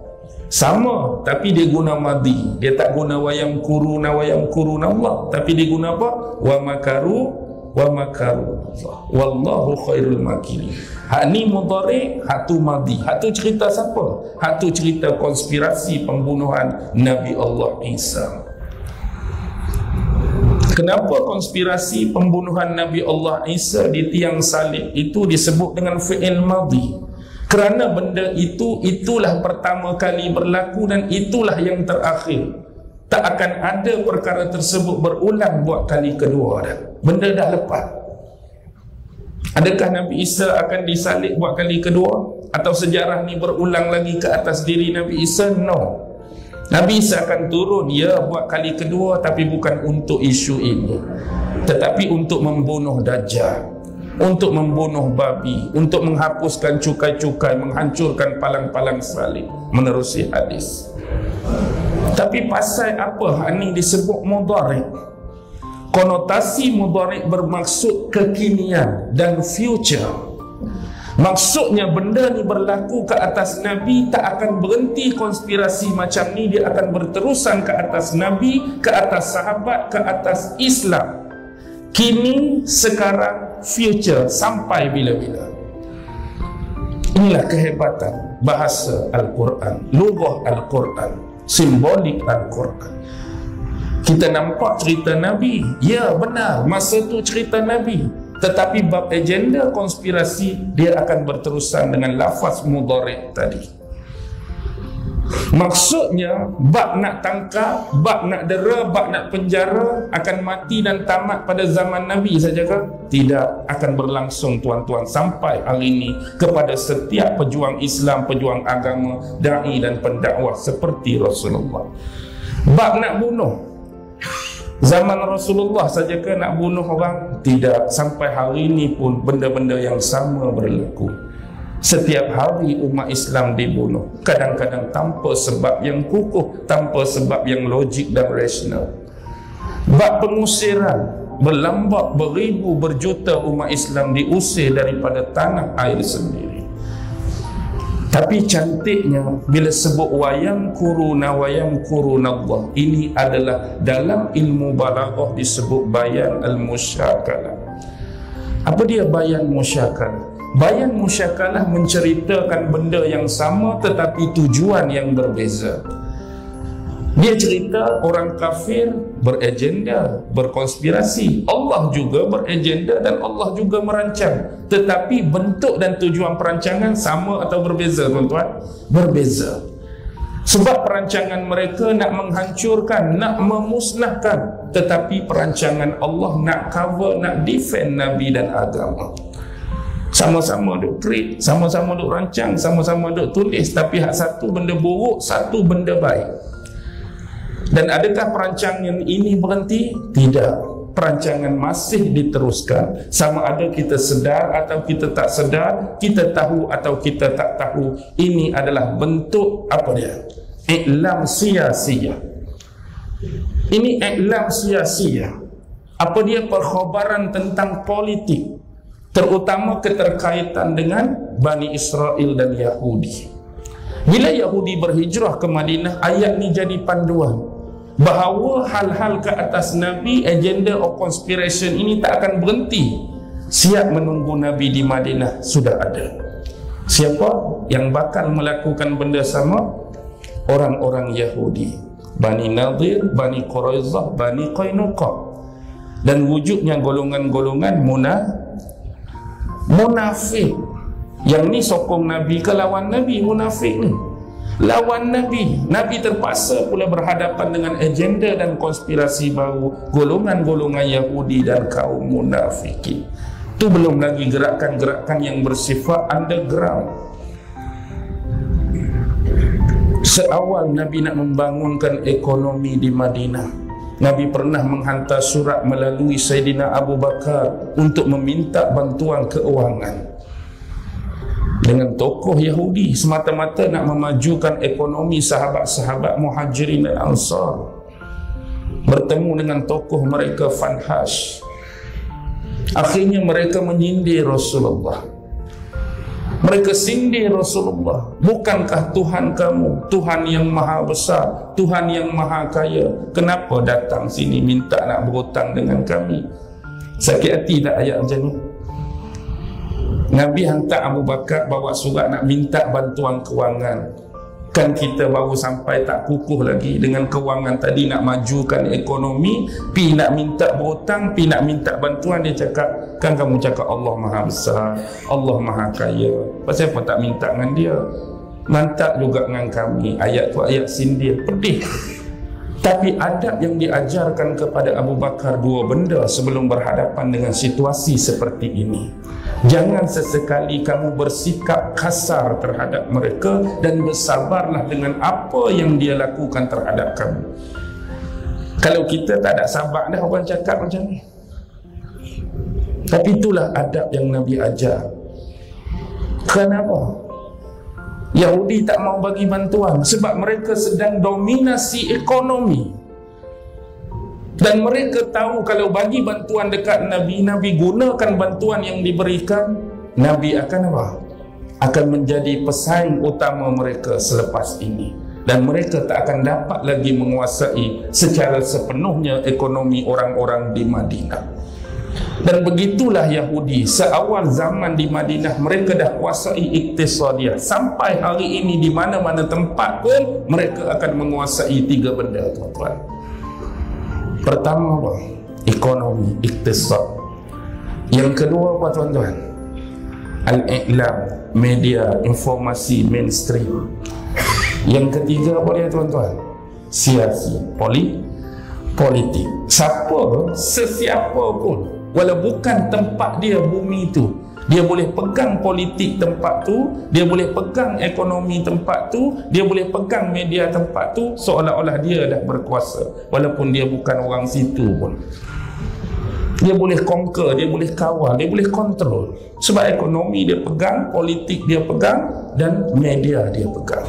Sama, tapi dia guna madhi. Dia tak guna wayam kuruna Allah, tapi dia guna apa? Wa makaru Allah wallahu khairul makirin. Hak ni mudhari, hak tu madhi. Hak tu cerita siapa? Hak tu cerita konspirasi pembunuhan Nabi Allah Isa. Kenapa konspirasi pembunuhan Nabi Allah Isa di tiang salib itu disebut dengan fi'il madhi? Kerana benda itu, itulah pertama kali berlaku dan itulah yang terakhir. Tak akan ada perkara tersebut berulang buat kali kedua dah. Benda dah lepas. Adakah Nabi Isa akan disalib buat kali kedua? Atau sejarah ni berulang lagi ke atas diri Nabi Isa? No. Nabi Isa akan turun, ya, buat kali kedua, tapi bukan untuk isu ini, tetapi untuk membunuh Dajjal, untuk membunuh babi, untuk menghapuskan cukai-cukai, menghancurkan palang-palang salib. Menerusi hadis. Tapi pasal apa hak ni disebut mudhari? Konotasi mudhari bermaksud kekinian dan future. Maksudnya benda ni berlaku ke atas Nabi, tak akan berhenti konspirasi macam ni, dia akan berterusan ke atas Nabi, ke atas sahabat, ke atas Islam. Kini, sekarang, future, sampai bila-bila. Inilah kehebatan bahasa Al-Quran, lughah Al-Quran, simbolik Al-Quran. Kita nampak cerita Nabi, ya benar, masa tu cerita Nabi, tetapi bab agenda konspirasi dia akan berterusan dengan lafaz mudhari tadi. Maksudnya bab nak tangkap, bab nak dera, bab nak penjara akan mati dan tamat pada zaman Nabi saja ke? Tidak, akan berlangsung tuan-tuan sampai hari ini kepada setiap pejuang Islam, pejuang agama, dai dan pendakwah seperti Rasulullah. Bab nak bunuh, zaman Rasulullah saja ke nak bunuh orang? Tidak, sampai hari ini pun benda-benda yang sama berlaku. Setiap hari umat Islam dibunuh, kadang-kadang tanpa sebab yang kukuh, tanpa sebab yang logik dan rasional. Bab pengusiran, berlambak beribu berjuta umat Islam diusir daripada tanah air sendiri. Tapi cantiknya bila sebut wayam kuruna Allah, ini adalah dalam ilmu balaghah disebut bayan al-musyakalah. Apa dia bayan musyakalah? Bayan musyakalah menceritakan benda yang sama tetapi tujuan yang berbeza. Dia cerita orang kafir beragenda, berkonspirasi. Allah juga beragenda dan Allah juga merancang. Tetapi bentuk dan tujuan perancangan sama atau berbeza, tuan-tuan? Berbeza. Sebab perancangan mereka nak menghancurkan, nak memusnahkan. Tetapi perancangan Allah nak cover, nak defend Nabi dan agama. Sama-sama duk create, sama-sama duk rancang, sama-sama duk tulis, tapi hak satu benda buruk, satu benda baik. Dan adakah perancangan ini berhenti? Tidak. Perancangan masih diteruskan. Sama ada kita sedar atau kita tak sedar, kita tahu atau kita tak tahu, ini adalah bentuk apa dia? Iklam sia-sia. Ini iklam sia-sia. Apa dia? Perkhabaran tentang politik, terutama keterkaitan dengan Bani Israel dan Yahudi. Bila Yahudi berhijrah ke Madinah, ayat ni jadi panduan bahawa hal-hal ke atas Nabi, agenda of conspiration ini tak akan berhenti. Siap menunggu Nabi di Madinah sudah ada. Siapa yang bakal melakukan benda sama? Orang-orang Yahudi, Bani Nadir, Bani Quraizah, Bani Qainuqa. Dan wujudnya golongan-golongan munafik. Yang ni sokong Nabi ke lawan Nabi? Munafik ni lawan Nabi. Nabi terpaksa pula berhadapan dengan agenda dan konspirasi baru golongan-golongan Yahudi dan kaum munafikin. Itu belum lagi gerakan-gerakan yang bersifat underground. Seawal Nabi nak membangunkan ekonomi di Madinah, Nabi pernah menghantar surat melalui Sayyidina Abu Bakar untuk meminta bantuan keuangan dengan tokoh Yahudi semata-mata nak memajukan ekonomi sahabat-sahabat Muhajirin dan Ansar. Bertemu dengan tokoh mereka Fanhash. Akhirnya mereka menyindir Rasulullah. Mereka sindir Rasulullah. Bukankah Tuhan kamu Tuhan yang maha besar, Tuhan yang maha kaya? Kenapa datang sini minta nak berhutang dengan kami? Sakit hati tak ayat macam ni? Nabi hantar Abu Bakar bawa surat nak minta bantuan kewangan. Kan kita baru sampai tak kukuh lagi dengan kewangan tadi, nak majukan ekonomi, pi nak minta berhutang, pi nak minta bantuan. Dia cakap, kan kamu cakap Allah maha besar, Allah maha kaya, pasal apa tak minta dengan dia? Mantap juga dengan kami. Ayat tu ayat sindir, pedih. Tapi adab yang diajarkan kepada Abu Bakar dua benda sebelum berhadapan dengan situasi seperti ini. Jangan sesekali kamu bersikap kasar terhadap mereka, dan bersabarlah dengan apa yang dia lakukan terhadap kamu. Kalau kita tak ada sabar dah orang cakap macam ni. Tapi itulah adab yang Nabi ajar. Kenapa? Yahudi tak mau bagi bantuan sebab mereka sedang dominasi ekonomi. Dan mereka tahu kalau bagi bantuan dekat Nabi, Nabi gunakan bantuan yang diberikan, Nabi akan apa? Akan menjadi pesaing utama mereka selepas ini. Dan mereka tak akan dapat lagi menguasai secara sepenuhnya ekonomi orang-orang di Madinah. Dan begitulah Yahudi. Seawal zaman di Madinah, mereka dah kuasai iktisadiyah. Sampai hari ini di mana-mana tempat pun mereka akan menguasai tiga benda, tuan-tuan. Pertama apa? Ekonomi, iktisad. Yang kedua apa, tuan-tuan? Al-i'lam, media, informasi mainstream. Yang ketiga apa dia, tuan-tuan? Siasi, politik. Siapa, sesiapa pun, walau bukan tempat dia bumi itu, dia boleh pegang politik tempat tu, dia boleh pegang ekonomi tempat tu, dia boleh pegang media tempat tu, seolah-olah dia dah berkuasa, walaupun dia bukan orang situ pun. Dia boleh conquer, dia boleh kawal, dia boleh kontrol. Sebab ekonomi dia pegang, politik dia pegang, dan media dia pegang.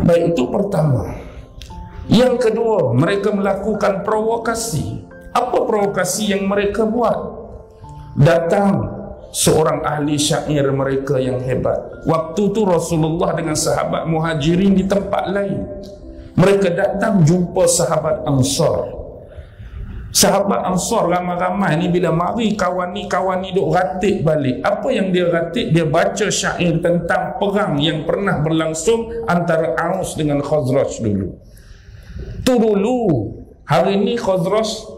Baik, itu pertama. Yang kedua, mereka melakukan provokasi. Apa provokasi yang mereka buat? Datang seorang ahli syair mereka yang hebat. Waktu tu Rasulullah dengan sahabat Muhajirin di tempat lain. Mereka datang jumpa sahabat Ansar. Sahabat Ansar ramai-ramai ni bila mari kawan ni duk ratik balik. Apa yang dia ratik? Dia baca syair tentang perang yang pernah berlangsung antara Aus dengan Khazraj dulu. Tu dulu. Hari ni Khazraj,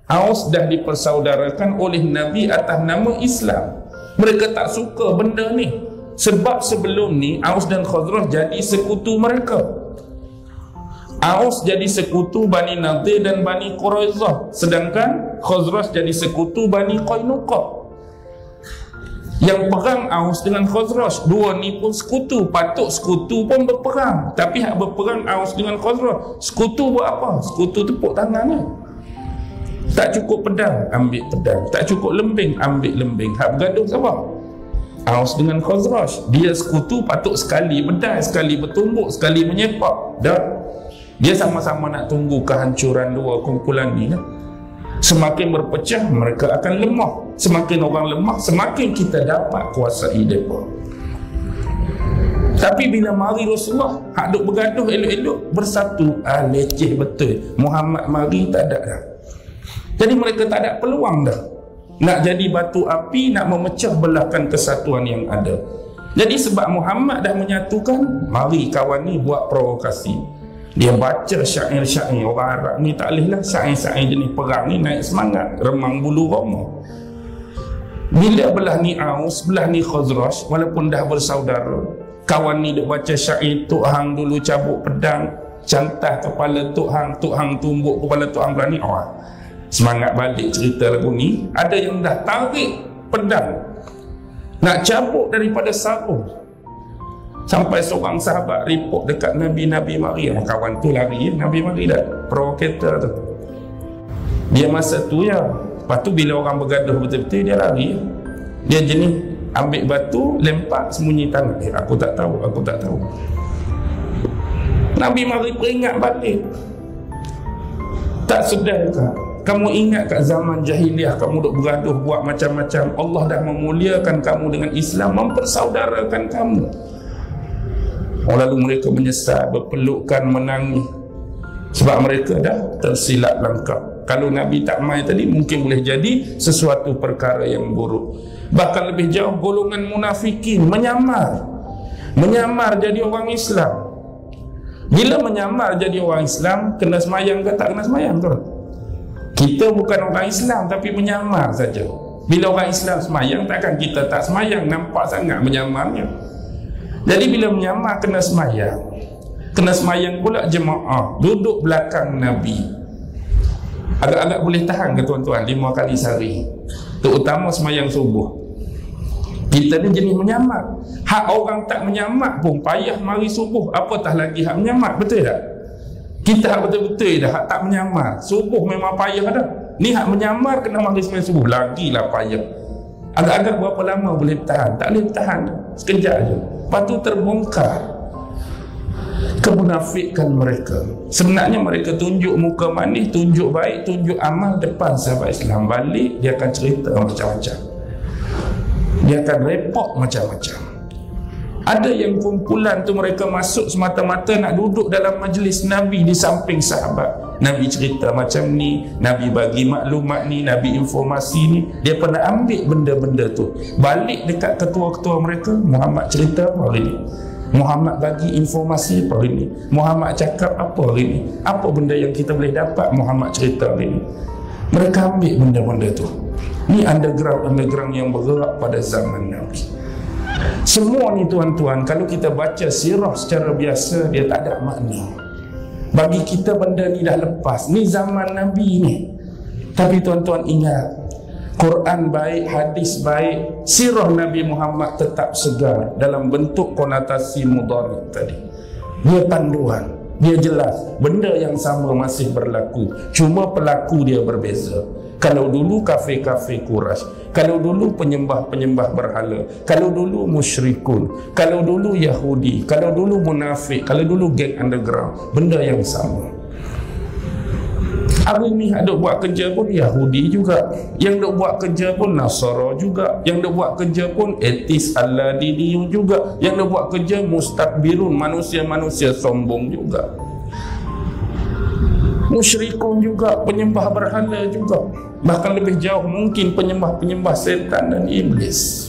Aus dah dipersaudarakan oleh Nabi atas nama Islam. Mereka tak suka benda ni. Sebab sebelum ni Aus dan Khazraj jadi sekutu mereka. Aus jadi sekutu Bani Nadir dan Bani Quraizah, sedangkan Khazraj jadi sekutu Bani Qainuqa. Yang perang Aus dengan Khazraj, dua ni pun sekutu, patut sekutu pun berperang. Tapi hak berperang Aus dengan Khazraj, sekutu buat apa? Sekutu tepuk tangannya. Tak cukup pedang, ambil pedang. Tak cukup lembing, ambil lembing. Hak bergaduh siapa? Aus dengan Khazraj. Dia sekutu patut sekali bedai, sekali bertumbuk, sekali menyepak. Dah. Dia sama-sama nak tunggu kehancuran dua kumpulan ni lah. Semakin berpecah, mereka akan lemah. Semakin orang lemah, semakin kita dapat kuasai mereka. Tapi bila mari Rasulullah, hak duk bergaduh elok-elok, bersatu, leceh betul. Muhammad mari tak ada dah. Jadi mereka tak ada peluang dah. Nak jadi batu api, nak memecah belahkan kesatuan yang ada. Jadi sebab Muhammad dah menyatukan, mari kawan ni buat provokasi. Dia baca syair-syair. Orang Arab ni tak boleh lah syair-syair jenis perang ni naik semangat, remang bulu roma. Bila belah ni Aus, belah ni Khazraj, walaupun dah bersaudara, kawan ni dia baca syair, Tok Hang dulu cabut pedang, cantah kepala Tok Hang tumbuk kepala Tok Hang berani. Semangat balik cerita lagu ni. Ada yang dah tarik pedang nak cabut daripada sarung, sampai seorang sahabat report dekat Nabi mari. Kawan tu lari, Nabi mari dah, provokator tu. Dia masa tu ya. Lepas tu bila orang bergaduh betul-betul, dia lari. Dia jenis ambil batu, lempar, sembunyi tangan. Aku tak tahu. Nabi mari peringat balik. Tak sedar ke? Kamu ingat kat zaman jahiliah kamu duk bergaduh buat macam-macam. Allah dah memuliakan kamu dengan Islam, mempersaudarakan kamu. Lalu mereka menyesal, berpelukan, menangis. Sebab mereka dah tersilap langkah. Kalau Nabi tak mai tadi, mungkin boleh jadi sesuatu perkara yang buruk. Bahkan lebih jauh, golongan munafikin menyamar jadi orang Islam. Bila menyamar jadi orang Islam, kena semayang ke tak kena semayang tu? Kita bukan orang Islam tapi menyamar saja. Bila orang Islam semayang, takkan kita tak semayang. Nampak sangat menyamarnya. Jadi bila menyamar, kena semayang. Kena semayang pula jemaah, duduk belakang Nabi. Agak-agak boleh tahan ke tuan-tuan 5 kali sehari, terutama semayang subuh. Kita ni jenis menyamar. Hak orang tak menyamar pun payah mari subuh, apatah lagi hak menyamar. Betul tak? Kita hak betul-betul dah, hak tak menyamar subuh memang payah dah. Ni hak menyamar kena mari semayang subuh, lagilah payah. Agak-agak berapa lama boleh tahan? Tak boleh tahan, sekejap je. Lepas tu terbongkar kemunafikan mereka. Sebenarnya mereka tunjuk muka manis, tunjuk baik, tunjuk amal depan sahabat Islam. Balik dia akan cerita macam-macam, dia akan report macam-macam. Ada yang kumpulan tu mereka masuk semata-mata nak duduk dalam majlis Nabi di samping sahabat. Nabi cerita macam ni, Nabi bagi maklumat ni, Nabi informasi ni. Dia pernah ambil benda-benda tu, balik dekat ketua-ketua mereka. Muhammad cerita apa hari ni, Muhammad bagi informasi apa hari ni, Muhammad cakap apa hari ni, apa benda yang kita boleh dapat Muhammad cerita hari ni. Mereka ambil benda-benda tu. Ni underground yang bergerak pada zaman Nabi. Semua ni tuan-tuan, kalau kita baca sirah secara biasa, dia tak ada makna. Bagi kita benda ni dah lepas. Ni zaman Nabi ni. Tapi tuan-tuan ingat, Quran baik, hadis baik, sirah Nabi Muhammad tetap segar dalam bentuk konotasi mudhari tadi. Dia panduan, dia jelas, benda yang sama masih berlaku, cuma pelaku dia berbeza. Kalau dulu kafe-kafe Quraisy, kalau dulu penyembah-penyembah berhala, kalau dulu musyrikun, kalau dulu Yahudi, kalau dulu munafik, kalau dulu geng underground, benda yang sama. Hari ni ada buat kerja pun Yahudi juga, yang duk buat kerja pun Nasara juga, yang duk buat kerja pun etis Al-Ladini juga, yang duk buat kerja mustakbirun, manusia-manusia sombong juga, musyrikun juga, penyembah berhala juga, bahkan lebih jauh mungkin penyembah-penyembah setan dan iblis.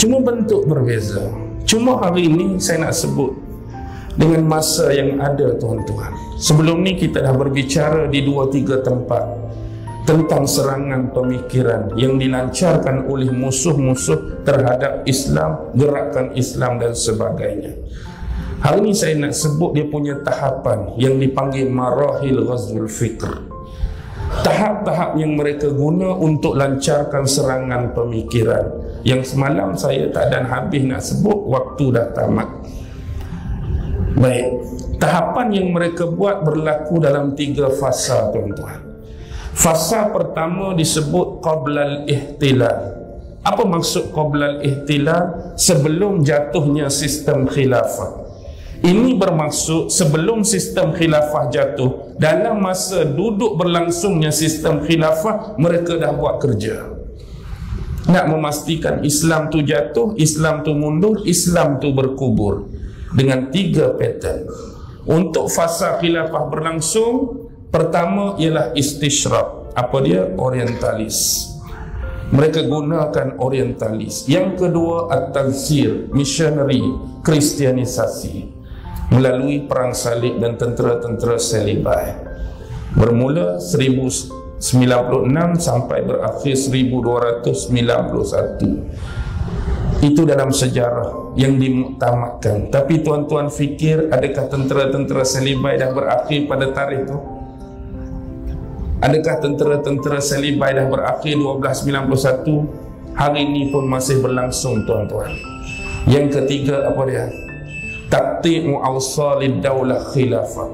Cuma bentuk berbeza. Cuma hari ini saya nak sebut dengan masa yang ada tuan-tuan. Sebelum ni kita dah berbicara di 2-3 tempat tentang serangan pemikiran yang dilancarkan oleh musuh-musuh terhadap Islam, gerakan Islam dan sebagainya. Hari ini saya nak sebut dia punya tahapan yang dipanggil marahil ghazwul fikr. tahap-tahap yang mereka guna untuk lancarkan serangan pemikiran, yang semalam saya tak dan habis nak sebut, waktu dah tamat. Baik, tahapan yang mereka buat berlaku dalam 3 fasa, tuan-tuan. Fasa pertama disebut qablal ihtilal. Apa maksud qablal ihtilal? Sebelum jatuhnya sistem khilafah. Ini bermaksud sebelum sistem khilafah jatuh, dalam masa duduk berlangsungnya sistem khilafah, mereka dah buat kerja nak memastikan Islam tu jatuh, Islam tu mundur, Islam tu berkubur, dengan 3 pattern. Untuk fasa khilafah berlangsung, pertama ialah istishraq. Apa dia? Orientalis. Mereka gunakan orientalis. Yang kedua, at-tanzir, missionary, kristianisasi melalui perang salib dan tentera-tentera Salibai. Bermula 1096 sampai berakhir 1291. Itu dalam sejarah yang dimuktamadkan. Tapi tuan-tuan fikir, adakah tentera-tentera Salibai dah berakhir pada tarikh itu? Adakah tentera-tentera Salibai dah berakhir 1291? Hari ini pun masih berlangsung, tuan-tuan. Yang ketiga, apa dia? Taqti'u awsalid daulah khilafah.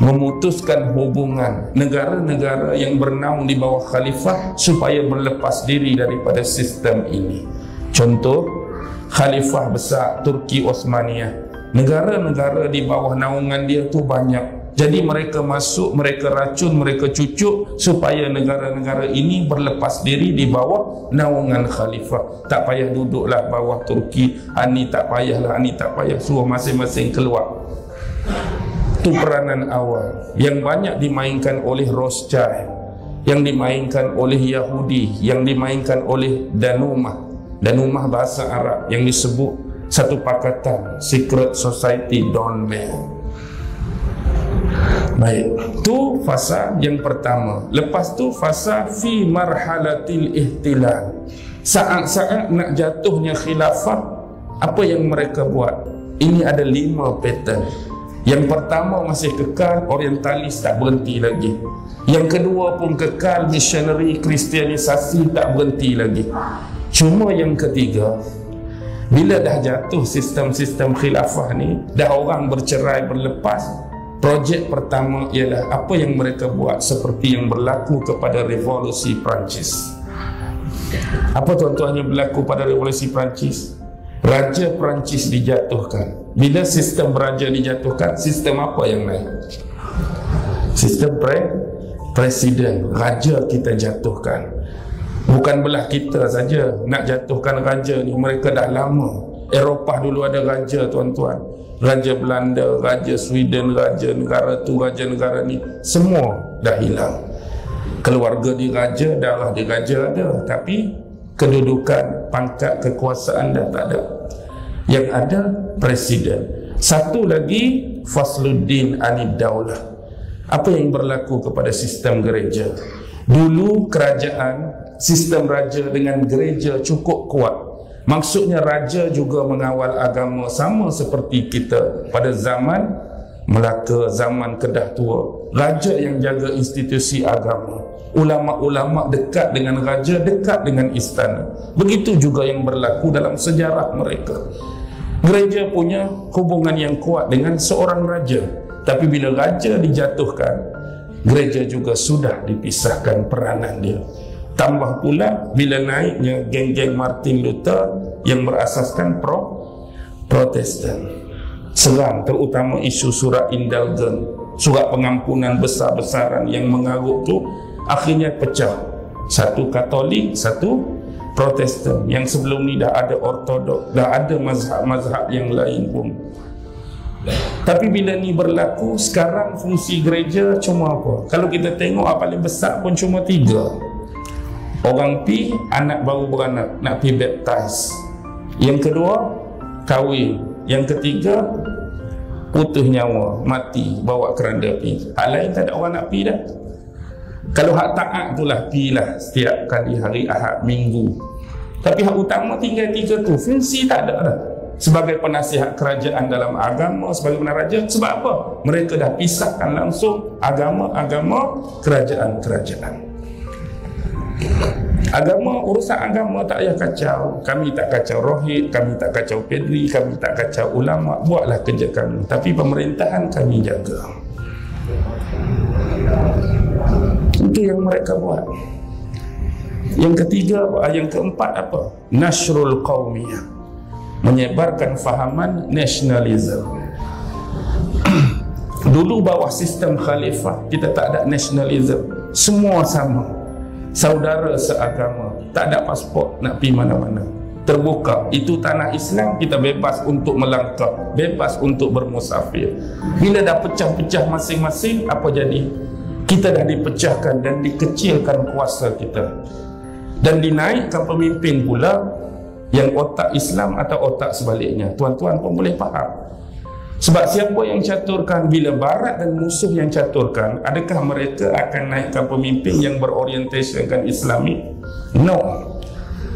Memutuskan hubungan negara-negara yang bernaung di bawah khalifah supaya berlepas diri daripada sistem ini. Contoh, khalifah besar Turki Osmaniyah. Negara-negara di bawah naungan dia tu banyak. Jadi mereka masuk, mereka racun, mereka cucuk supaya negara-negara ini berlepas diri di bawah naungan khalifah. Tak payah duduklah bawah Turki, ani tak payahlah, ani tak payah, suruh masing-masing keluar. Itu peranan awal yang banyak dimainkan oleh Rothschild, yang dimainkan oleh Yahudi, yang dimainkan oleh Danumah. Danumah bahasa Arab yang disebut satu pakatan Secret Society Don Bell. Baik, tu fasa yang pertama. Lepas tu fasa fi marhalatil ihtilal. Saat-saat nak jatuhnya khilafah, apa yang mereka buat? Ini ada 5 pattern. Yang pertama masih kekal, orientalis, tak berhenti lagi. Yang kedua pun kekal, missionary, kristianisasi, tak berhenti lagi. Cuma yang ketiga, bila dah jatuh sistem-sistem khilafah ni, dah orang bercerai berlepas, projek pertama ialah apa yang mereka buat seperti yang berlaku kepada revolusi Perancis. Apa tuan-tuan yang berlaku pada revolusi Perancis? Raja Perancis dijatuhkan. Bila sistem raja dijatuhkan, sistem apa yang naik? Sistem presiden. Raja kita jatuhkan. Bukan belah kita saja nak jatuhkan raja ni, mereka dah lama. Eropah dulu ada raja, tuan-tuan. Raja Belanda, Raja Sweden, Raja negara tu, Raja negara ni, semua dah hilang. Keluarga diraja, darah diraja ada, tapi kedudukan, pangkat, kekuasaan dah tak ada. Yang ada presiden. Satu lagi, Fasluddin Anid Daulah. Apa yang berlaku kepada sistem gereja? Dulu kerajaan, sistem raja dengan gereja cukup kuat. Maksudnya raja juga mengawal agama, sama seperti kita pada zaman Melaka, zaman Kedah Tua. Raja yang jaga institusi agama. Ulama-ulama dekat dengan raja, dekat dengan istana. Begitu juga yang berlaku dalam sejarah mereka. Gereja punya hubungan yang kuat dengan seorang raja. Tapi bila raja dijatuhkan, gereja juga sudah dipisahkan peranan dia. Tambah pula bila naiknya geng-geng Martin Luther yang berasaskan Protestan, serang terutama isu surat indulgen, surat pengampunan besar-besaran yang mengarut tu, akhirnya pecah. Satu Katolik, satu Protestan. Yang sebelum ni dah ada Ortodok, dah ada mazhab-mazhab yang lain pun. Tapi bila ni berlaku, sekarang fungsi gereja cuma apa? Kalau kita tengok paling besar pun cuma 3. Orang pi, anak baru beranak, nak pi baptize. Yang kedua, kahwin. Yang ketiga, putus nyawa, mati, bawa keranda pi. Hak lain tak ada orang nak pi dah. Kalau hak taat itulah pi lah setiap kali hari Ahad, Minggu. Tapi hak utama tinggal 3 tu, fungsi tak ada dah. sebagai penasihat kerajaan dalam agama, sebagai penaraja. Sebab apa? Mereka dah pisahkan langsung agama-agama, kerajaan-kerajaan. Agama, urusan agama tak payah kacau. Kami tak kacau rohid, kami tak kacau pedri, kami tak kacau ulama. Buatlah kerja kami, tapi pemerintahan kami jaga. Itu yang mereka buat. Yang ketiga, yang keempat apa? Nashrul qaumiyah, menyebarkan fahaman nasionalisme. Dulu bawah sistem khalifah kita tak ada nasionalisme, semua sama, saudara seagama, tak ada pasport nak pergi mana-mana, terbuka. Itu tanah Islam, kita bebas untuk melangkah, bebas untuk bermusafir. Bila dah pecah-pecah masing-masing, apa jadi? Kita dah dipecahkan dan dikecilkan kuasa kita, dan dinaikkan pemimpin pula yang otak Islam atau otak sebaliknya. Tuan-tuan pun boleh faham. Sebab siapa yang caturkan? Bila Barat dan musuh yang caturkan, adakah mereka akan naikkan pemimpin yang berorientasikan Islami? No.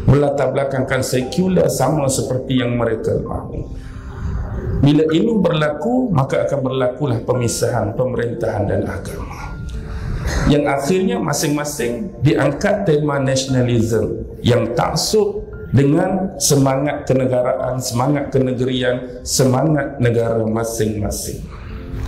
Berlatar belakangkan sekular, sama seperti yang mereka mahu. Bila ini berlaku, maka akan berlakulah pemisahan pemerintahan dan agama, yang akhirnya masing-masing diangkat tema nasionalisme yang taksub dengan semangat kenegaraan, semangat kenegerian, semangat negara masing-masing.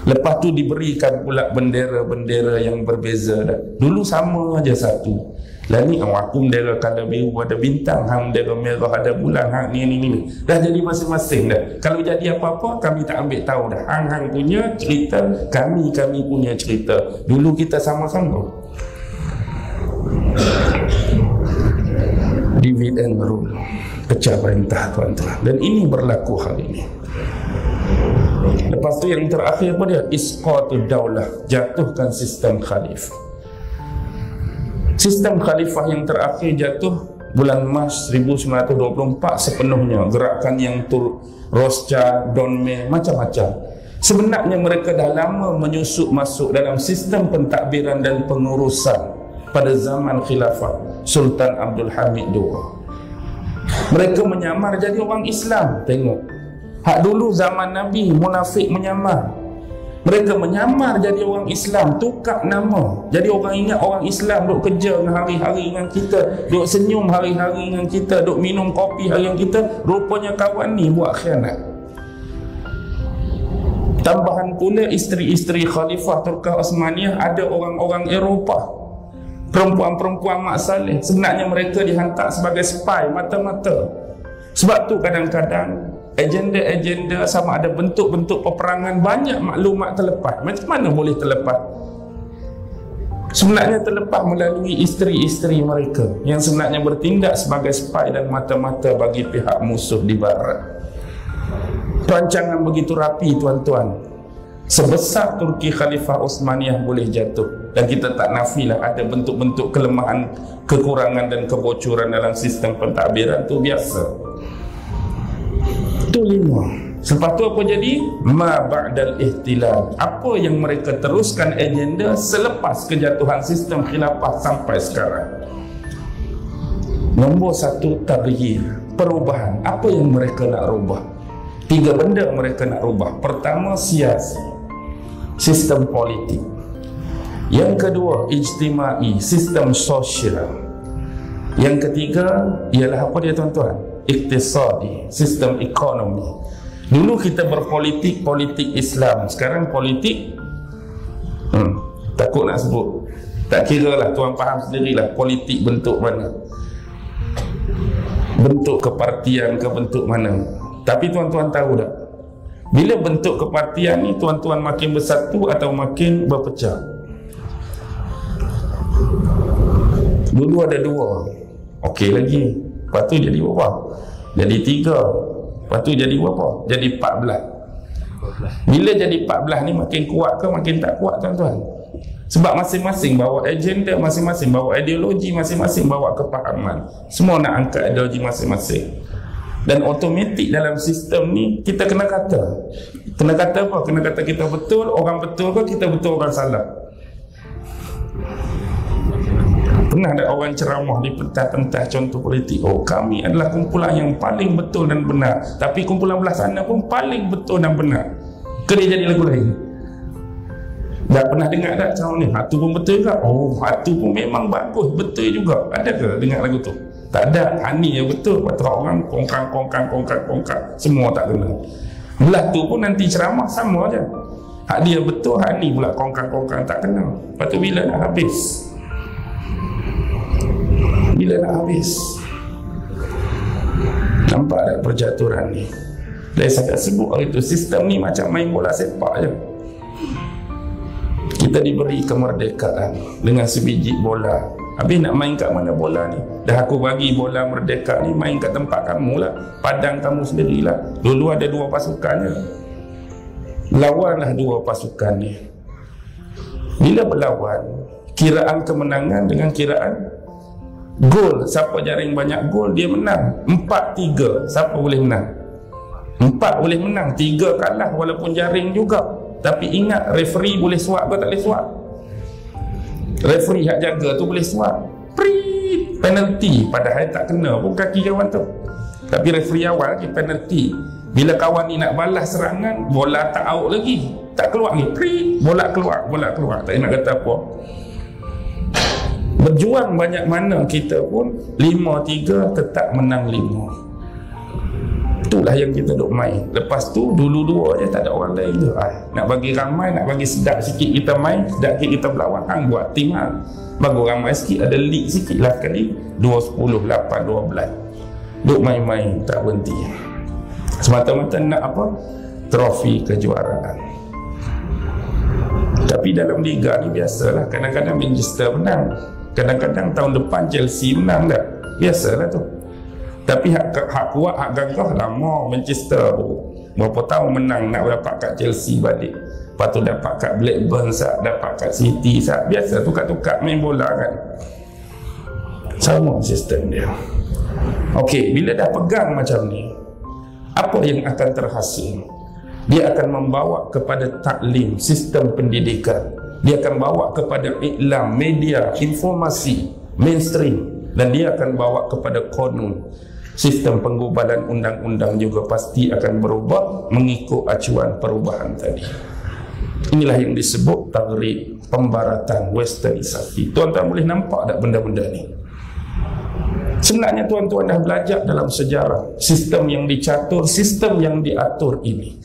Lepas tu diberikan pula bendera-bendera yang berbeza. Dulu sama aja satu. Lah ni aku bendera kala biru ada bintang, hang bendera merah ada bulan, hang ni. Dah jadi masing-masing dah. Kalau jadi apa-apa kami tak ambil tahu dah. Hang punya cerita, kami punya cerita. Dulu kita sama-sama. Dividend rule, pecah perintah, tuan-tuan. Dan ini berlaku hari ini. Lepas tu yang terakhir apa dia? Isqatud daulah, jatuhkan sistem khalifah. Sistem khalifah yang terakhir jatuh bulan Mac 1924 sepenuhnya. Gerakan yang Rothschild, Donme, macam-macam. Sebenarnya mereka dah lama menyusup masuk dalam sistem pentadbiran dan pengurusan pada zaman khilafah Sultan Abdul Hamid II. Mereka menyamar jadi orang Islam. Tengok, hak dulu zaman Nabi munafik menyamar. Mereka menyamar jadi orang Islam, tukar nama. Jadi orang ingat orang Islam duk kerja hari-hari dengan kita, duk senyum hari-hari dengan kita, duk minum kopi hari dengan kita. Rupanya kawan ni buat khianat. Tambahan pula isteri-isteri Khalifah Turkah Osmaniyah ada orang-orang Eropah, perempuan-perempuan Mak Saleh. Sebenarnya mereka dihantar sebagai spy mata-mata. Sebab tu kadang-kadang agenda-agenda sama ada bentuk-bentuk peperangan, banyak maklumat terlepas. Macam mana boleh terlepas? Sebenarnya terlepas melalui isteri-isteri mereka yang sebenarnya bertindak sebagai spy dan mata-mata bagi pihak musuh di barat. Perancangan begitu rapi, tuan-tuan. Sebesar Turki Khalifah Osmaniyah boleh jatuh, dan kita tak nafilah ada bentuk-bentuk kelemahan, kekurangan dan kebocoran dalam sistem pentadbiran, itu biasa. Itu 5. Lepas tu apa jadi? Ma ba'dal ihtilal. Apa yang mereka teruskan agenda selepas kejatuhan sistem khilafah sampai sekarang? Nombor 1, taghyir, perubahan. Apa yang mereka nak rubah? 3 benda mereka nak rubah. Pertama, siasi, sistem politik. Yang kedua, ijtimai, sistem sosial. Yang ketiga ialah apa dia, tuan-tuan? Iktisadi, sistem ekonomi. Dulu kita berpolitik, politik Islam. Sekarang politik takut nak sebut, tak kira lah, tuan faham sendirilah politik bentuk mana, bentuk kepartian ke bentuk mana. Tapi tuan-tuan tahu tak, bila bentuk kepartian ni tuan-tuan makin bersatu atau makin berpecah? Dulu ada 2, okey lagi. Lepas tu jadi berapa? Jadi 3. Lepas tu jadi berapa? Jadi 14. Bila jadi 14 ni makin kuat ke makin tak kuat, tuan-tuan? Sebab masing-masing bawa agenda, masing-masing bawa ideologi, masing-masing bawa kepahaman. Semua nak angkat ideologi masing-masing. Dan otomatik dalam sistem ni kita kena kata. Kena kata apa? Kena kata kita betul, orang betul ke kita betul, orang salah. Pernah ada orang ceramah di pentas-pentas contoh politik, oh kami adalah kumpulan yang paling betul dan benar, tapi kumpulan belah sana pun paling betul dan benar. Ke dia jadi lagu lain? Dah pernah dengar tak macam ni? Hatu pun betul juga. Oh, hatu pun memang bagus, betul juga. Ada ke dengar lagu tu? Tak ada. Hani yang betul. Lepas orang kongkang. Semua tak kena. Belah tu pun nanti ceramah sama je. Hak dia betul, hak ni pula kongkang tak kena. Lepas tu bila nak habis? Bila nak habis? Nampak tak percaturan ni? Dan saya sebut hari tu, sistem ni macam main bola sepak je. Kita diberi kemerdekaan dengan sebiji bola. Habis nak main kat mana bola ni? Dah aku bagi bola merdeka ni, main kat tempat kamu lah, padang kamu sendirilah. Dulu ada 2 pasukannya, lawanlah 2 pasukan ni. Bila berlawan, kiraan kemenangan dengan kiraan gol, siapa jaring banyak gol dia menang. 4-3, siapa boleh menang? 4 boleh menang, 3 kalah walaupun jaring juga. Tapi ingat, referee boleh suap ke tak boleh suap? Referee hak jaga tu boleh suap. Penalty, padahal tak kena pun kaki kawan tu. Tapi referee awal lagi penalty. Bila kawan ni nak balas serangan, bola tak out lagi, tak keluar ni, bola keluar. Tak nak kata apa. Berjuang banyak mana kita pun 5-3 tetap menang 5. Itulah yang kita duk main. Lepas tu dulu 2 je, tak ada orang lain tu. Nak bagi ramai, nak bagi sedap sikit kita main, sedap sikit kita berlawan, hang buat tim hang. Bagi ramai sikit, ada league sikit lah kali 2-10, 8, 12. Duk main-main tak berhenti. Semata-mata nak apa? Trofi kejuaraan. Tapi dalam liga ni biasalah, kadang-kadang Manchester menang, kadang-kadang tahun depan Chelsea menang dah. Biasalah tu. Tapi hak kuat, hak gagah lama Manchester berapa tahun menang nak dapat kat Chelsea balik. Lepas tu dapat kat Blackburn sat, dapat kat City sat. Biasa tukar-tukar main bola kan. Sama sistem dia. Okey, bila dah pegang macam ni, apa yang akan terhasil? Dia akan membawa kepada taklim, sistem pendidikan. Dia akan bawa kepada iklam, media, informasi, mainstream. Dan dia akan bawa kepada konun. Sistem penggubalan undang-undang juga pasti akan berubah mengikut acuan perubahan tadi. Inilah yang disebut taghrib, pembaratan, westernisasi. Tuan-tuan boleh nampak tak benda-benda ni? Sebenarnya tuan-tuan dah belajar dalam sejarah sistem yang dicatur, sistem yang diatur ini.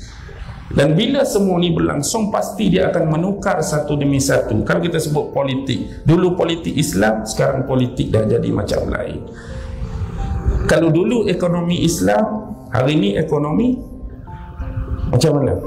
Dan bila semua ni berlangsung, pasti dia akan menukar satu demi satu. Kalau kita sebut politik, dulu politik Islam, sekarang politik dah jadi macam lain. Kalau dulu ekonomi Islam, hari ini ekonomi macam mana?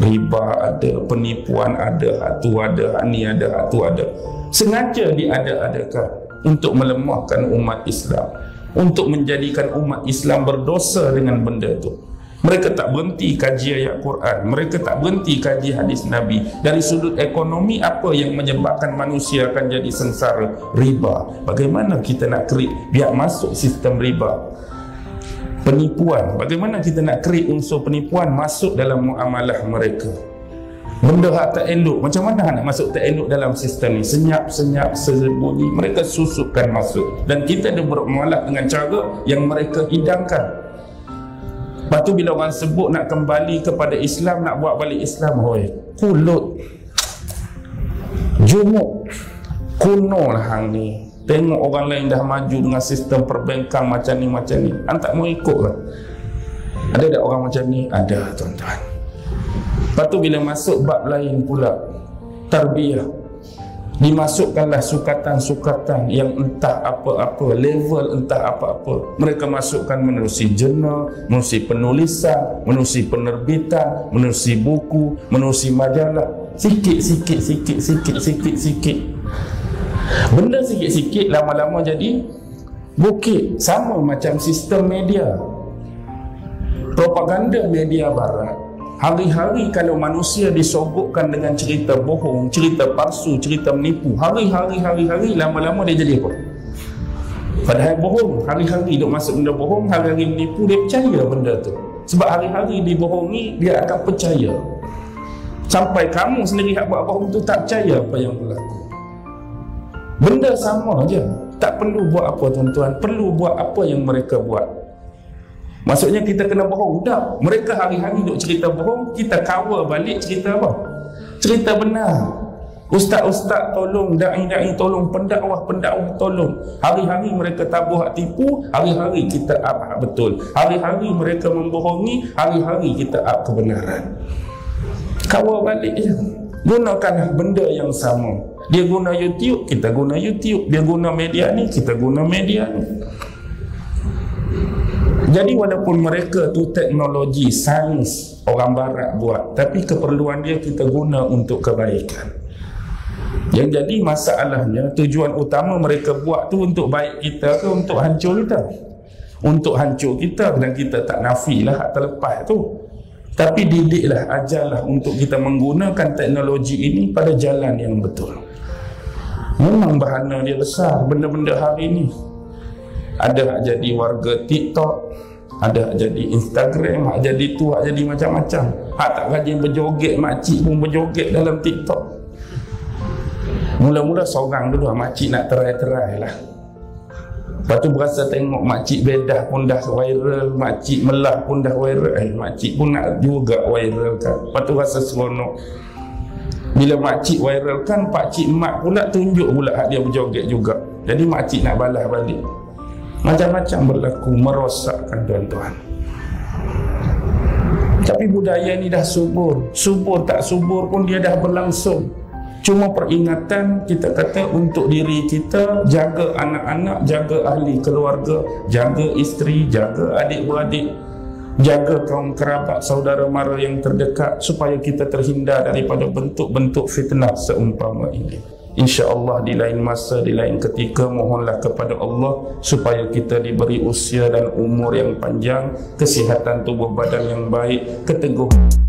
Riba ada, penipuan ada, hatu ada, ani ada, hatu ada. Sengaja diada-adakan untuk melemahkan umat Islam, untuk menjadikan umat Islam berdosa dengan benda itu. Mereka tak berhenti kaji ayat Quran, mereka tak berhenti kaji hadis Nabi. Dari sudut ekonomi, apa yang menyebabkan manusia akan jadi sengsara? Riba. Bagaimana kita nak create biar masuk sistem riba? Penipuan. Bagaimana kita nak create unsur penipuan masuk dalam muamalah mereka? Benda tak elok, macam mana nak masuk tak elok dalam sistem ni? Senyap-senyap, sembunyi, mereka susupkan masuk. Dan kita ada bermuamalah dengan cara yang mereka hidangkan. Lepas tu bila orang sebut nak kembali kepada Islam, nak buat balik Islam, hoi, kulut, jumuk, kuno lah hang ni. Tengok orang lain dah maju dengan sistem perbankan macam ni. Hang tak mau ikut lah. Ada tak orang macam ni? Ada, tuan-tuan. Lepas tu bila masuk bab lain pula, tarbiyah, dimasukkanlah sukatan-sukatan yang entah apa-apa, level entah apa-apa. Mereka masukkan menerusi jurnal, menerusi penulisan, menerusi penerbitan, menerusi buku, menerusi majalah. Sikit-sikit. Benda sikit-sikit lama-lama jadi bukit. Sama macam sistem media, propaganda media barat. Hari-hari kalau manusia disogokkan dengan cerita bohong, cerita palsu, cerita menipu, hari-hari lama-lama dia jadi apa? Padahal bohong, hari-hari duk masuk benda bohong, hari-hari menipu, dia percaya benda tu. Sebab hari-hari dibohongi, dia akan percaya. Sampai kamu sendiri yang buat bohong tu tak percaya apa yang berlaku. Benda sama je. Tak perlu buat apa tuan-tuan, perlu buat apa yang mereka buat. Maksudnya kita kena bohong? Tak. Mereka hari-hari duk cerita bohong, kita cover balik cerita apa? Cerita benar. Ustaz-ustaz tolong, da'i-da'i tolong, pendakwah tolong. Hari-hari mereka tabuh hak tipu, hari-hari kita up betul. Hari-hari mereka membohongi, hari-hari kita up kebenaran. Cover balik je. Gunakanlah benda yang sama. Dia guna YouTube, kita guna YouTube. Dia guna media ni, kita guna media ni. Jadi walaupun mereka tu teknologi, sains orang barat buat, tapi keperluan dia kita guna untuk kebaikan. Yang jadi masalahnya, tujuan utama mereka buat tu untuk baik kita ke untuk hancur kita? Untuk hancur kita, dan kita tak nafilah hak terlepas tu. Tapi didiklah, ajarlah untuk kita menggunakan teknologi ini pada jalan yang betul. Memang bahana dia besar benda-benda hari ni. Ada hak jadi warga TikTok, ada hak jadi Instagram, hak jadi tu, hak jadi macam-macam. Hak tak rajin berjoget, makcik pun berjoget dalam TikTok. Mula-mula seorang dulu, makcik nak try lah. Lepas tu berasa tengok makcik bedah pun dah viral, makcik melah pun dah viral, makcik pun nak juga viral kan. Lepas tu rasa seronok. Bila makcik viral kan, pakcik mak pula tunjuk pula hak dia berjoget juga. Jadi makcik nak balas balik. Macam-macam berlaku, merosakkan tuan-tuan. Tapi budaya ni dah subur. Subur tak subur pun dia dah berlangsung. Cuma peringatan kita kata untuk diri kita, jaga anak-anak, jaga ahli keluarga, jaga isteri, jaga adik-beradik, jaga kaum kerabat, saudara mara yang terdekat, supaya kita terhindar daripada bentuk-bentuk fitnah seumpama ini. InsyaAllah di lain masa, di lain ketika, mohonlah kepada Allah supaya kita diberi usia dan umur yang panjang, kesihatan tubuh badan yang baik, keteguhan